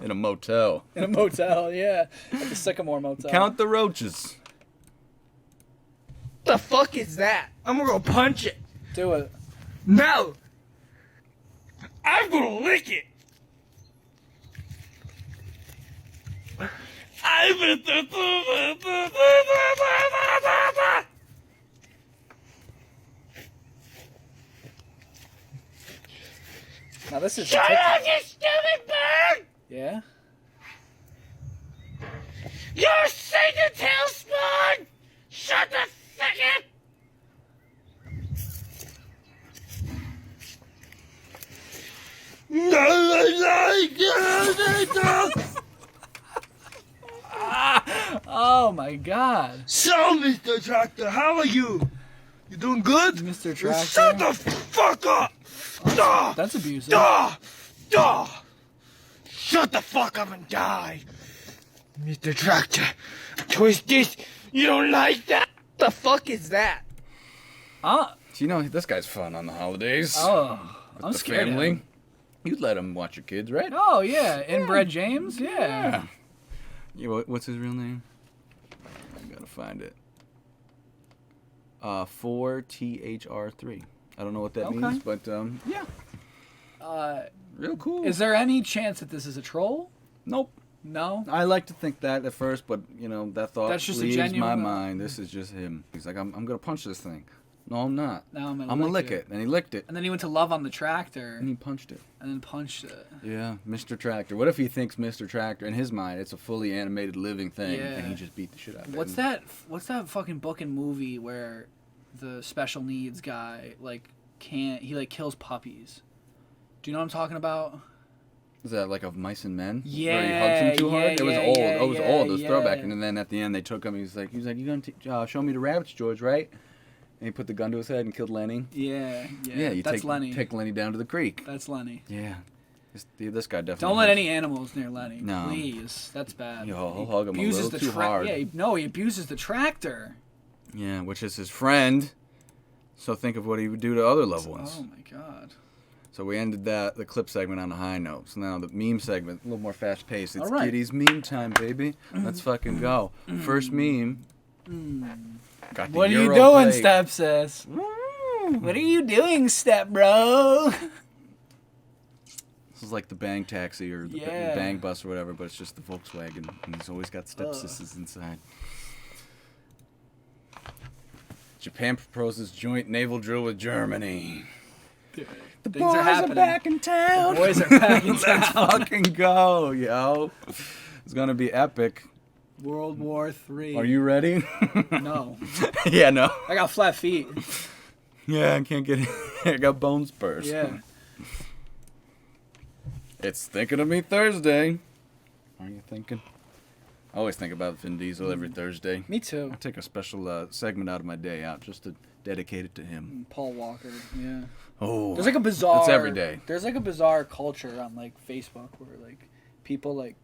In a motel. In a motel, yeah. At the Sycamore Motel. Count the roaches. The fuck is that? I'm gonna go punch it. Do it. No. I'm gonna lick it. Now this is... Shut up, you stupid bird! Yeah? You're a Satan tailspawn! Shut the fuck up! Oh my god. So, Mr. Tractor, how are you? You doing good? Mr. Tractor? Shut the fuck up! Oh, that's abusive. Shut the fuck up and die. Mr. Tractor, twist this. You don't like that? The fuck is that? You know, this guy's fun on the holidays. Oh, With I'm the scared of family. him. You'd let him watch your kids, right? Oh, yeah. Inbred James? Yeah. What's his real name? I gotta find it. 4THR3. I don't know what that Okay. means, but yeah. Real cool. Is there any chance that this is a troll? Nope. No? I like to think that at first, but you know that thought That's just a leaves my genuine- mind. This is just him. He's like, I'm gonna punch this thing. No, I'm not. No, I'm gonna lick it. And he licked it. And then he went to love on the tractor. And he punched it. And then punched it. Yeah, Mr. Tractor. What if he thinks Mr. Tractor, in his mind, it's a fully animated living thing, Yeah. and he just beat the shit out of it? What's that fucking book and movie where the special needs guy he kills puppies? Do you know what I'm talking about? Is that like of Mice and Men? Yeah, Where he hugs him too hard? It was yeah, old. yeah, It was yeah, old. It was yeah. throwback. And then at the end, they took him. He was like, you gonna show me the rabbits, George, right? And he put the gun to his head and killed Lenny. Yeah. Yeah, you That's Lenny. take Lenny down to the creek. That's Lenny. Yeah. This guy definitely. Don't let any animals near Lenny. No. Please. That's bad. Yo, he'll hug him a Abuses little the too hard. Yeah, he abuses the tractor. Yeah, which is his friend. So think of what he would do to other loved ones. Oh my god. So we ended the clip segment on a high note. So now the meme segment, a little more fast paced. It's All right. Giddy's meme time, baby. Let's fucking go. First meme. Got the What are you Euro doing, plate. step sis? What are you doing, step bro? This is like the Bang Taxi or the Yeah. Bang Bus or whatever, but it's just the Volkswagen, and he's always got stepsisters inside. Japan proposes joint naval drill with Germany. The Things boys are happening. back in town. The boys are back in Let's town. fucking go, yo. It's gonna be epic. World War III. Are you ready? No. Yeah, no. I got flat feet. Yeah, I can't get it. I got bone spurs. Yeah. It's Thinking of Me Thursday. Are you thinking? I always think about Vin Diesel every Thursday. Me too. I take a special segment out of my day out just to dedicate it to him. Paul Walker. Yeah. Oh, There's like a bizarre. It's every day. There's like a bizarre culture on like Facebook where like people like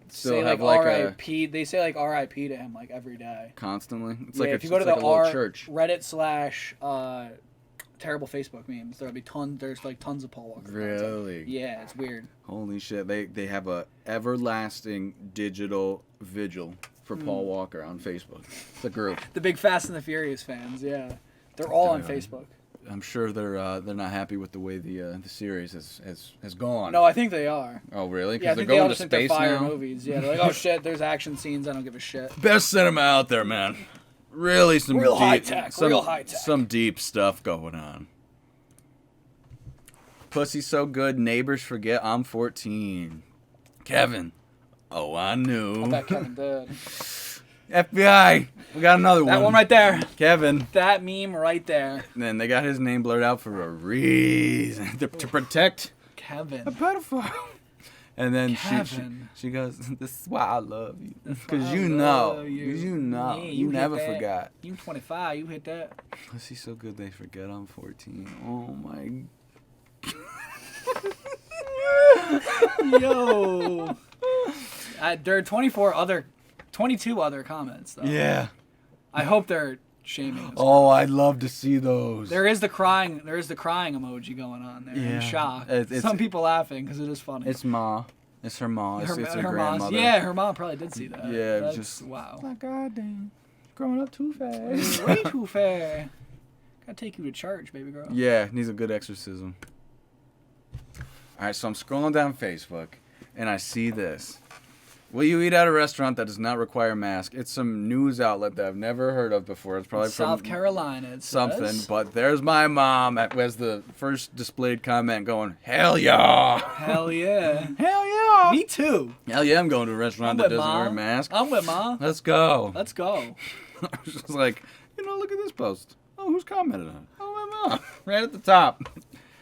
Still say have like like a R.I.P. They say like R.I.P. to him like every day. constantly. It's Yeah, like if you go to like the a little R church. Reddit / terrible Facebook memes, there'll be tons. There's like tons of Paul Walker. content. Really? Yeah, it's weird. Holy shit! They have a everlasting digital vigil for Paul Walker on Facebook. It's a group. The big Fast and the Furious fans. Yeah, they're all on Facebook. I'm sure they're not happy with the way the series has gone. No, I think they are. Oh really? Yeah, I they're think they all going just to think they're space fire now. movies. Yeah, they're like, oh shit, there's action scenes. I don't give a shit. Best cinema out there, man. Really some Real deep, high tech, some, real high tech. Some deep stuff going on. Pussy so good, neighbors forget I'm 14. Kevin. Oh, I knew. I bet Kevin did. FBI. We got another one. That one right there. Kevin. That meme right there. And then they got his name blurred out for a reason. to protect Kevin. a pedophile. And then Kevin. she goes, this is why I love you. Because I you love know. you. Because you know. Yeah, you hit never that. forgot. You 25. You hit that. Pussy so good they forget I'm 14. Oh my. Yo. There are 22 other comments though. Yeah. I hope they're shaming us. Oh, I'd love to see those. There is the crying emoji going on there. Yeah. In shock. It's- Some people laughing because it is funny. It's Ma. It's her ma. It's her mom's- grandmother. Yeah, her mom probably did see that. Yeah, That's, just wow. my goddamn, growing up too fast. Way too fast. Gotta take you to church, baby girl. Yeah, needs a good exorcism. All right, so I'm scrolling down Facebook, and I see this. Will you eat at a restaurant that does not require a mask? It's some news outlet that I've never heard of before. It's probably South from Carolina. It something. says. But there's my mom as the first displayed comment going, hell yeah. Hell yeah. Hell yeah. Me too. Hell yeah, I'm going to a restaurant I'm that with doesn't wear a Mom. mask. I'm with Mom. Let's go. Let's go. I was just like, look at this post. Oh, who's commented on it? Oh, my mom. Right at the top.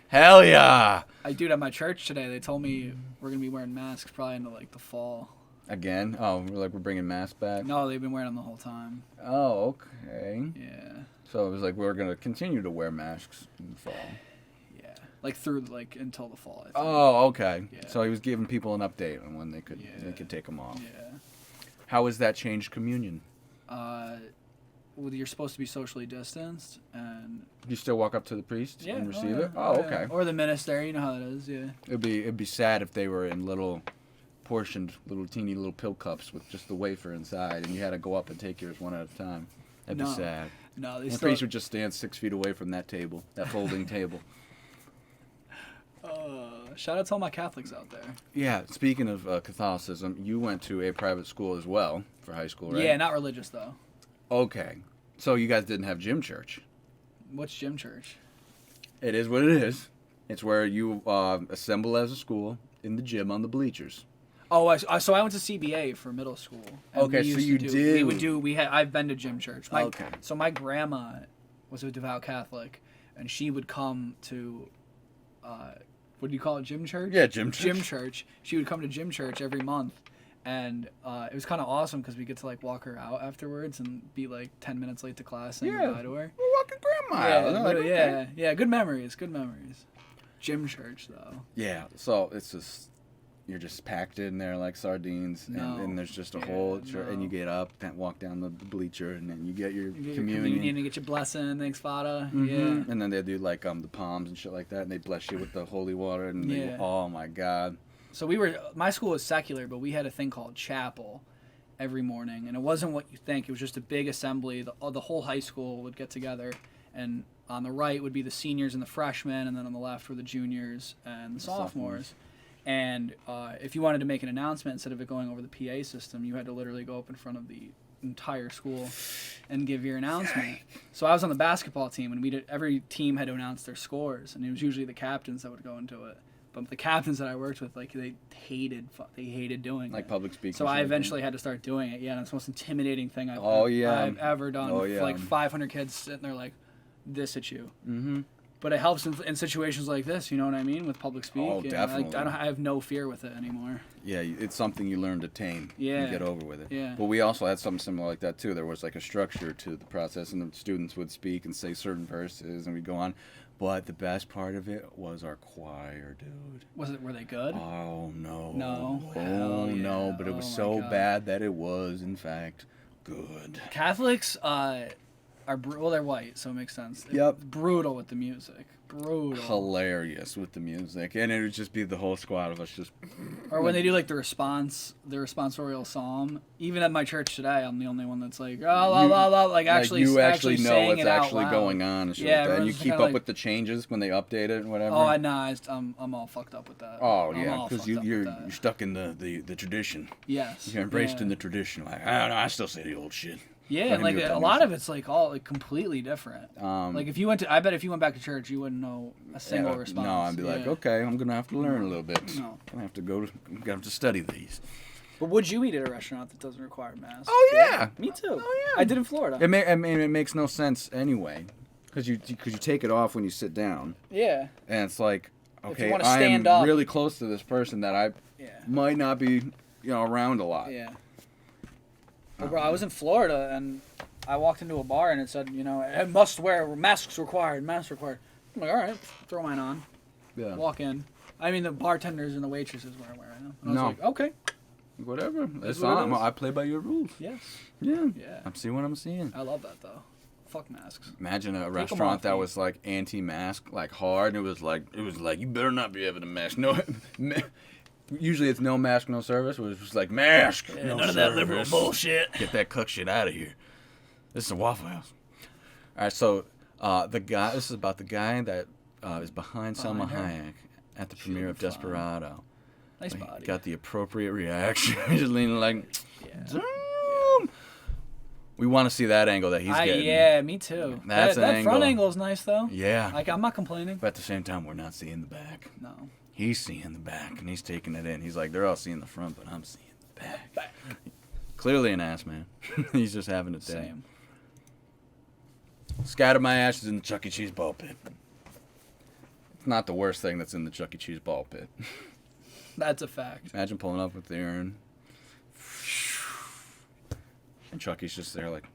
Hell yeah. Dude, at my church today, they told me we're going to be wearing masks probably into like the fall. Again? Oh, we're bringing masks back? No, they've been wearing them the whole time. Oh, okay. Yeah. So it was like we're going to continue to wear masks in the fall. Yeah. like through like until the fall. I think. Oh, okay. Yeah. So he was giving people an update on when they could take them off. Yeah. How has that changed communion? Well, you're supposed to be socially distanced, and you still walk up to the priest and receive it. Oh, okay. Or the minister. You know how that is. Yeah. It'd be sad if they were in little teeny little pill cups with just the wafer inside, and you had to go up and take yours one at a time. That'd be sad. No, the priest would just stand 6 feet away from that table, that folding table. Shout out to all my Catholics out there. Yeah, speaking of Catholicism, you went to a private school as well for high school, right? Yeah, not religious though. Okay, so you guys didn't have gym church. What's gym church? It is what it is. It's where you assemble as a school in the gym on the bleachers. Oh, so I went to CBA for middle school. Okay, so you did. I've been to gym church. Okay. So my grandma was a devout Catholic, and she would come to, what do you call it, gym church? Yeah, gym church. Gym church. She would come to gym church every month, and it was kind of awesome because we get to like walk her out afterwards and be like 10 minutes late to class saying goodbye to her. We're walking grandma Yeah, out. Like, okay. yeah. Good memories. Gym church though. Yeah, so it's just. You're just packed in there like sardines, and there's just a hole, and you get up and walk down the bleacher, and then you get your communion. And get your blessing, thanks, Fada. Mm-hmm. Yeah. And then they do like the palms and shit like that, and they bless you with the holy water, and oh my God. So my school was secular, but we had a thing called chapel every morning, and it wasn't what you think. It was just a big assembly. The whole high school would get together, and on the right would be the seniors and the freshmen, and then on the left were the juniors and the sophomores. And if you wanted to make an announcement, instead of it going over the PA system, you had to literally go up in front of the entire school and give your announcement. So I was on the basketball team, and every team had to announce their scores, and it was usually the captains that would go into it. But the captains that I worked with, like they hated doing like public speaking. So I eventually had to start doing it. Yeah, and it's the most intimidating thing I've ever done. Oh, yeah. For like 500 kids sitting there like this at you. Mm-hmm. But it helps in situations like this, you know what I mean, with public speak. Oh, definitely. I have no fear with it anymore. Yeah, it's something you learn to tame. Yeah. You get over with it. Yeah. But we also had something similar like that, too. There was like a structure to the process, and the students would speak and say certain verses, and we'd go on. But the best part of it was our choir, dude. Were they good? Oh, no. No? Oh, no. But it was so bad that it was, in fact, good. Catholics, they're white, so it makes sense. Yep. Brutal with the music. Brutal. Hilarious with the music, and it would just be the whole squad of us just. Or when they do like the responsorial psalm. Even at my church today, I'm the only one that's like, actually. You actually know saying what's it out actually loud. going on and shit like that. And you keep up like, with the changes when they update it and whatever. Oh, I'm all fucked up with that. Oh yeah, because you're stuck in the tradition. Yes. You're embraced in the tradition. Like I don't know, I still say the old shit. Yeah, like a lot of it's like all like completely different. Like if you went back to church, you wouldn't know a single response. No, I'd be like, okay, I'm gonna have to learn a little bit. No, I'm gonna have to study these. But would you eat at a restaurant that doesn't require masks? Oh yeah, me too. Oh yeah, I did in Florida. It makes no sense anyway, because you take it off when you sit down. Yeah. And it's like, okay, I am really close to this person that I might not be, around a lot. Yeah. Well, bro, I was in Florida and I walked into a bar and it said, must wear masks required. I'm like, all right, throw mine on. Yeah. Walk in. I mean, the bartenders and the waitresses weren't wearing them. And I was like, okay. Whatever. That's fine. I play by your rules. Yes. Yeah. Yeah. I'm seeing what I'm seeing. I love that though. Fuck masks. Imagine a restaurant that was like anti-mask, like hard. It was like you better not be having a mask. No. Usually it's no mask, no service. It was just like mask. Yeah, no none of service. that liberal bullshit. Get that cook shit out of here. This is a Waffle House. All right, so this is about the guy that is behind Selma Hayek at the premiere of Desperado. Nice body. Got the appropriate reaction. He's just leaning like, damn. We want to see that angle that he's getting. Yeah, me too. That's that front angle is nice though. Yeah. Like I'm not complaining. But at the same time, we're not seeing the back. No. He's seeing the back, and he's taking it in. He's like, they're all seeing the front, but I'm seeing the back. Clearly an ass man. He's just having a day. Same. Scatter my ashes in the Chuck E. Cheese ball pit. It's not the worst thing that's in the Chuck E. Cheese ball pit. That's a fact. Imagine pulling up with the urn. And Chucky's just there like,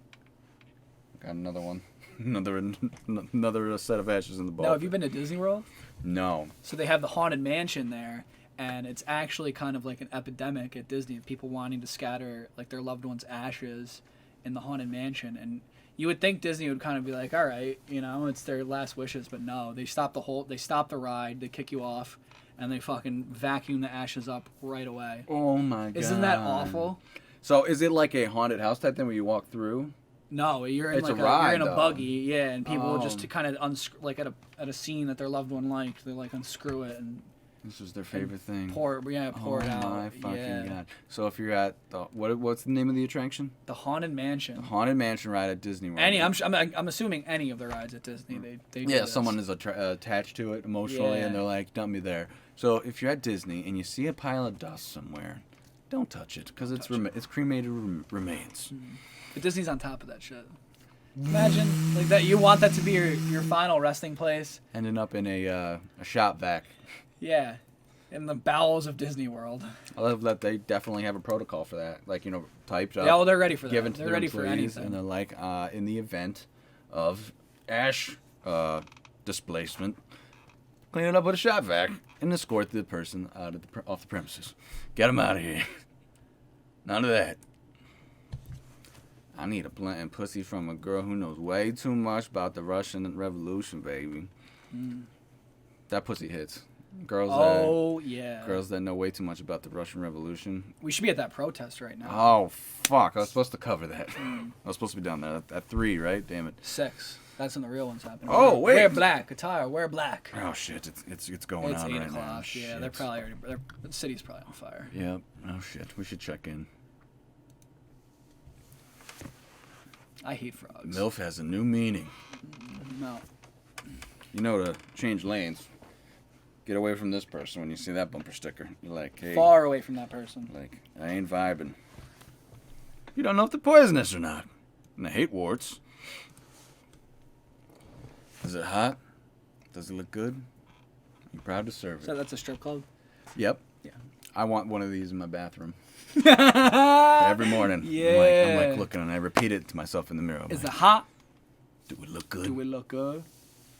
got another one. another set of ashes in the ball. Now, have you been to Disney World? No. So they have the Haunted Mansion there, and it's actually kind of like an epidemic at Disney of people wanting to scatter like their loved ones' ashes in the Haunted Mansion. And you would think Disney would kind of be like, all right, you know, it's their last wishes, but no, they stop the ride, they kick you off, and they fucking vacuum the ashes up right away. Oh my god. Isn't that awful? So is it like a haunted house type thing where you walk through? No, you're in It's like a ride, you're in a though. buggy, yeah, and people will just to kind of unscrew, like at a scene that their loved one liked, they like unscrew it and This is their favorite thing. pour it out. Oh my fucking yeah. god! So if you're at the what's the name of the attraction? The Haunted Mansion. The Haunted Mansion ride at Disney World. I'm assuming any of the rides at Disney they do Yeah, this. someone is attached to it emotionally, Yeah. and they're like, "Dump me there." So if you're at Disney and you see a pile of dust somewhere, don't touch it because it's cremated remains. But Disney's on top of that shit. Imagine like that. You want that to be your final resting place. Ending up in a shop vac. Yeah, in the bowels of Disney World. I love that they definitely have a protocol for that. Like, you know, typed up. Yeah, well, they're ready for that. Given to They're their ready for employees, anything. and they're like, in the event of ash displacement, clean it up with a shop vac and escort the person out of off the premises. Get them out of here. None of that. I need a blunt and pussy from a girl who knows way too much about the Russian Revolution, baby. That pussy hits. Girls that know way too much about the Russian Revolution. We should be at that protest right now. Oh, fuck. I was supposed to cover that. I was supposed to be down there at 3, right? Damn it. 6. That's when the real ones happen. Oh, wait. Wear black. Attire. Wear black. Oh, shit. It's going It's on 8 right o'clock. now. Yeah, Shit. they're probably already. The city's probably on fire. Yep. Oh, shit. We should check in. I hate frogs. MILF has a new meaning. No. You know to change lanes. Get away from this person when you see that bumper sticker. You're like, hey. Far away from that person. Like, I ain't vibing. You don't know if they're poisonous or not. And I hate warts. Is it hot? Does it look good? You proud to serve it? So that's a strip club? Yep. Yeah. I want one of these in my bathroom. Every morning. Yeah. I'm like looking and I repeat it to myself in the mirror. I'm Is like, it hot? Do it look good? Do it look good?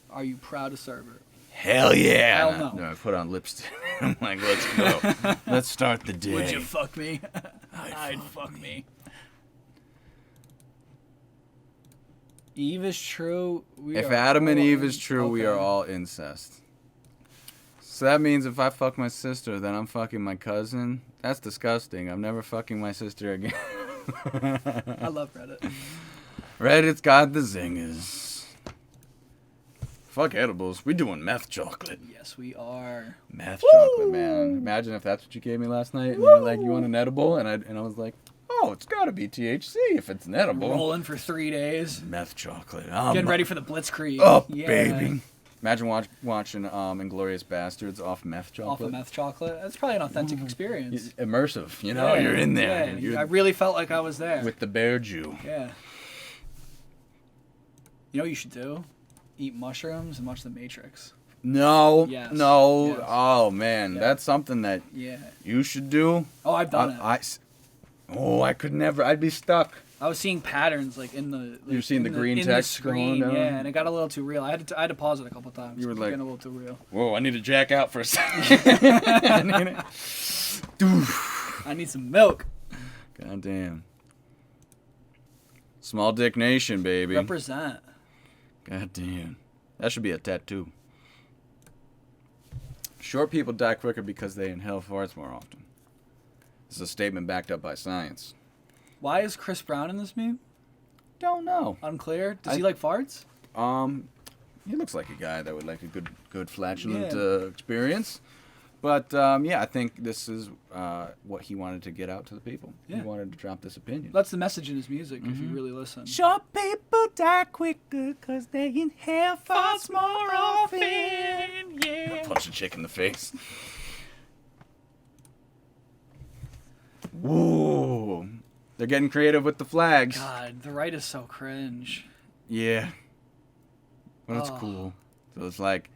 Are you proud to serve it? Hell yeah. Hell no. I put on lipstick. I'm like, let's go. Let's start the day. Would you fuck me? I'd fuck me. Eve is true. If Adam and Eve is true, we are all incest. So that means if I fuck my sister, then I'm fucking my cousin. That's disgusting. I'm never fucking my sister again. I love Reddit. Reddit's got the zingers. Fuck edibles. We doing meth chocolate. Yes, we are. Meth chocolate, man. Imagine if that's what you gave me last night, and you were like, "You want an edible?" And I was like, "Oh, it's got to be THC if it's an edible." Rolling for 3 days. Meth chocolate. Getting ready for the Blitzkrieg. Oh, yeah. baby. Imagine watching Inglourious Bastards off meth chocolate. Off of meth chocolate. That's probably an authentic experience. Immersive, you know? Yeah, You're in there. Yeah, You're I really felt like I was there. with the bear Jew. Yeah. You know what you should do? Eat mushrooms and watch The Matrix. No. Yes. No. Yes. Oh, man. Yeah. That's something that you should do. Oh, I've done it. I could never. I'd be stuck. I was seeing patterns like in the. Like, You're seeing the green in text the screen, going down? yeah, and it got a little too real. I had to pause it a couple times. You were It was like, getting a little too real. Whoa, I need to jack out for a second. I need some milk. God damn. Small dick nation, baby. Represent. God damn. That should be a tattoo. Short people die quicker because they inhale farts more often. This is a statement backed up by science. Why is Chris Brown in this meme? Don't know. Unclear. Does he like farts? He looks like a guy that would like a good flatulent Yeah. experience. But yeah, I think this is what he wanted to get out to the people. Yeah. He wanted to drop this opinion. That's the message in his music. If you Mhm. really listen. Short people die quicker because they inhale farts more often. Yeah. Punch a chick in the face. Whoa. They're getting creative with the flags. God, the right is so cringe. Yeah. But it's Oh. cool. So it's like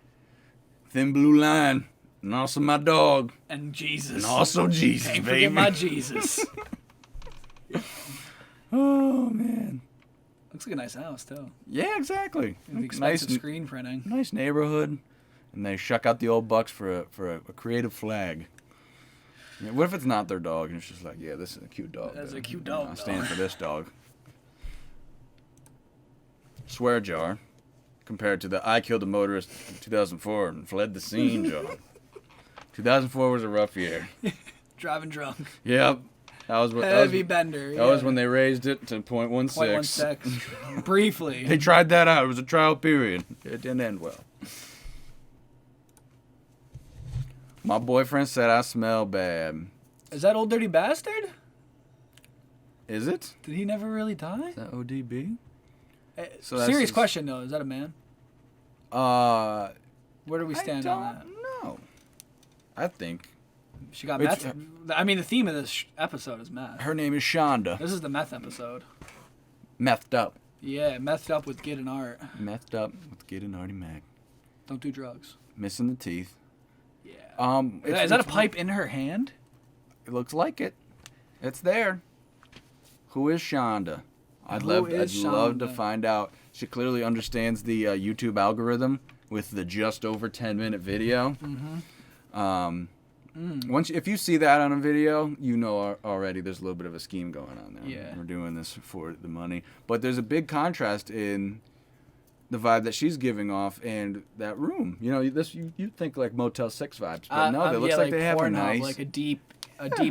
thin blue line, and also my dog. And Jesus. And also Jesus, Can't baby. forget my Jesus. Oh, man. Looks like a nice house too. Yeah, exactly. The expensive screen printing. Nice neighborhood, and they shuck out the old bucks for a creative flag. Yeah, what if it's not their dog and it's just like, yeah, this is a cute dog. That's a cute dog. I'll stand for this dog. Swear jar, compared to the I killed a motorist in 2004 and fled the scene jar. 2004 was a rough year. Driving drunk. Yep. That was Heavy bender. That was when they raised it to .16. 0.16. Briefly. They tried that out. It was a trial period. It didn't end well. My boyfriend said I smell bad. Is that Old Dirty Bastard? Is it? Did he never really die? Is that ODB? So serious question though. Is that a man? Where do we stand on that? No. I think. She got meth. I mean, the theme of this episode is meth. Her name is Shonda. This is the meth episode. Methed up. Yeah, methed up with Gid and Art. Methed up with Gid and Artie Mac. Don't do drugs. Missing the teeth. Yeah. Is that a pipe in her hand? It looks like it. It's there. Who is Shonda? I'd love to find out. She clearly understands the YouTube algorithm with the just over 10-minute video. Once if you see that on a video, you know already there's a little bit of a scheme going on there. Yeah. We're doing this for the money. But there's a big contrast in the vibe that she's giving off and that room. You know, you think like Motel 6 vibes, but no, it looks like they have a nice, like a deep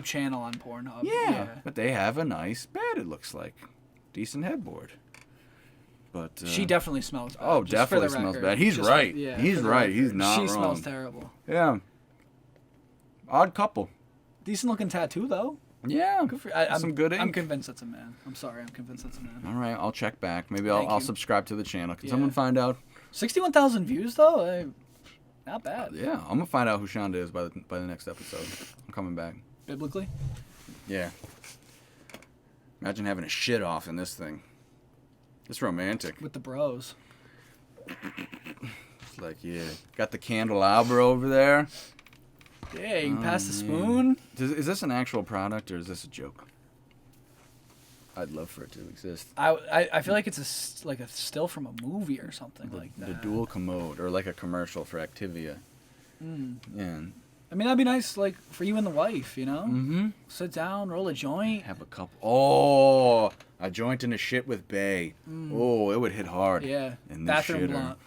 channel on Pornhub. Yeah, but they have a nice bed. It looks like decent headboard. But she definitely smells bad. Oh, just definitely for the smells record. bad. He's Just right. yeah, He's for the right. record. He's not wrong. She smells terrible. Yeah. Odd couple. Decent looking tattoo though. Yeah. Good for, some good ink. I'm convinced that's a man. I'm sorry. I'm convinced that's a man. All right, I'll check back. Maybe Thank I'll you. subscribe to the channel. Can Yeah. someone find out? 61,000 views though. Not bad. Yeah, I'm gonna find out who Shonda is by the next episode. I'm coming back. Biblically. Yeah. Imagine having a shit off in this thing. It's romantic. With the bros. It's like, yeah, got the candelabra over there. Yeah, you can pass the spoon. Is this an actual product or is this a joke? I'd love for it to exist. I feel like it's a still from a movie or something like that. The dual commode or like a commercial for Activia. Yeah. I mean, that'd be nice, like, for you and the wife, you know? Mm-hmm. Sit down, roll a joint. Have a couple. Oh, a joint and a shit with Bay. Oh, it would hit hard. Yeah. And Bathroom blunt.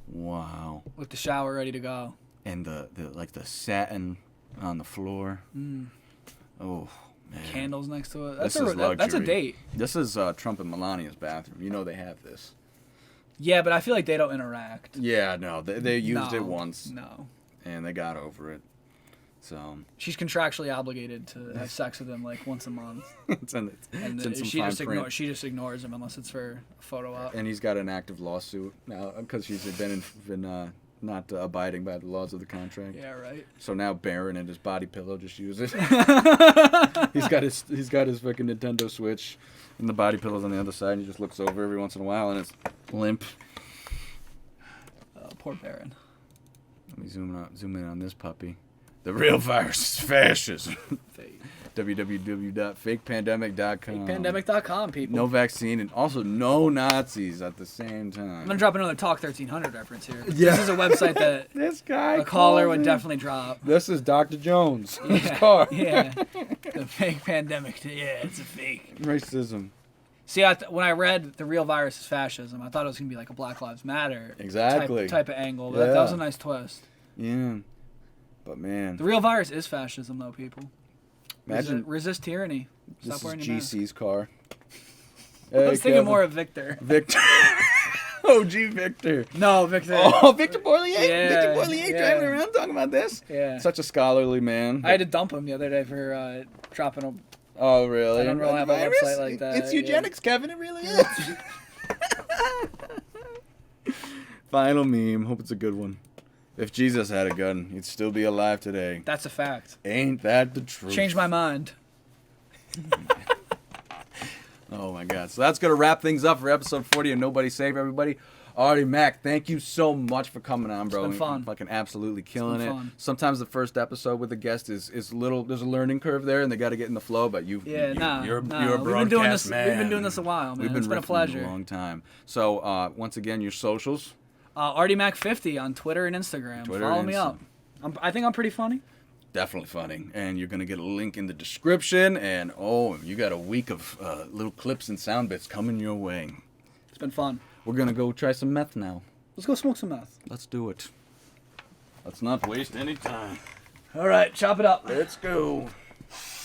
Wow. With the shower ready to go. And the satin on the floor. Oh, man. Candles next to it. That's luxury. That's a date. This is Trump and Melania's bathroom. You know they have this. Yeah, but I feel like they don't interact. Yeah, no. They used it once. No. And they got over it. So she's contractually obligated to have sex with him like once a month. She just ignores him unless it's for a photo op. And he's got an active lawsuit now because she's been not abiding by the laws of the contract. Yeah, right. So now Baron and his body pillow just use it. he's got his fucking Nintendo Switch, and the body pillow's on the other side. And he just looks over every once in a while, and it's limp. Poor Baron. Let me zoom in on this puppy. The real virus is fascism. www.fakepandemic.com. Fakepandemic.com, people. No vaccine and also no Nazis at the same time. I'm gonna drop another Talk 1300 reference here. Yeah. This is a website that this guy a caller would definitely drop. This is Dr. Jones. His car. Yeah. The fake pandemic. Yeah, it's a fake. Racism. See, when I read The Real Virus is Fascism, I thought it was going to be like a Black Lives Matter type of angle. But that was a nice twist. Yeah. But man. The real virus is fascism, though, people. Imagine. Resist tyranny. Stop This wearing is your mask. GC's car. I was thinking more of Victor. Victor. OG Victor. No, Victor. Oh, Victor Borlier. Yeah, Victor Borlier driving around talking about this. Yeah. Such a scholarly man. I had to dump him the other day for dropping a... Oh, really? I don't really have a website like that. It's eugenics, Kevin. It really is. Final meme. Hope it's a good one. If Jesus had a gun, he'd still be alive today. That's a fact. Ain't that the truth? Changed my mind. Oh, my God. So that's going to wrap things up for episode 40 of Nobody Save Everybody. Artie Mac, thank you so much for coming on, bro. It's been fun. Fucking absolutely killing it. fun. Sometimes the first episode with a guest is little. There's a learning curve there, and they got to get in the flow. But you're a broadcast We've been doing this. man. We've been doing this a while, man. It's been a pleasure. A long time. So once again, your socials. Artie Mac 50 on Twitter and Instagram. Follow me up. I think I'm pretty funny. Definitely funny, and you're gonna get a link in the description. And you got a week of little clips and sound bits coming your way. It's been fun. We're gonna go try some meth now. Let's go smoke some meth. Let's do it. Let's not waste any time. All right, chop it up. Let's go.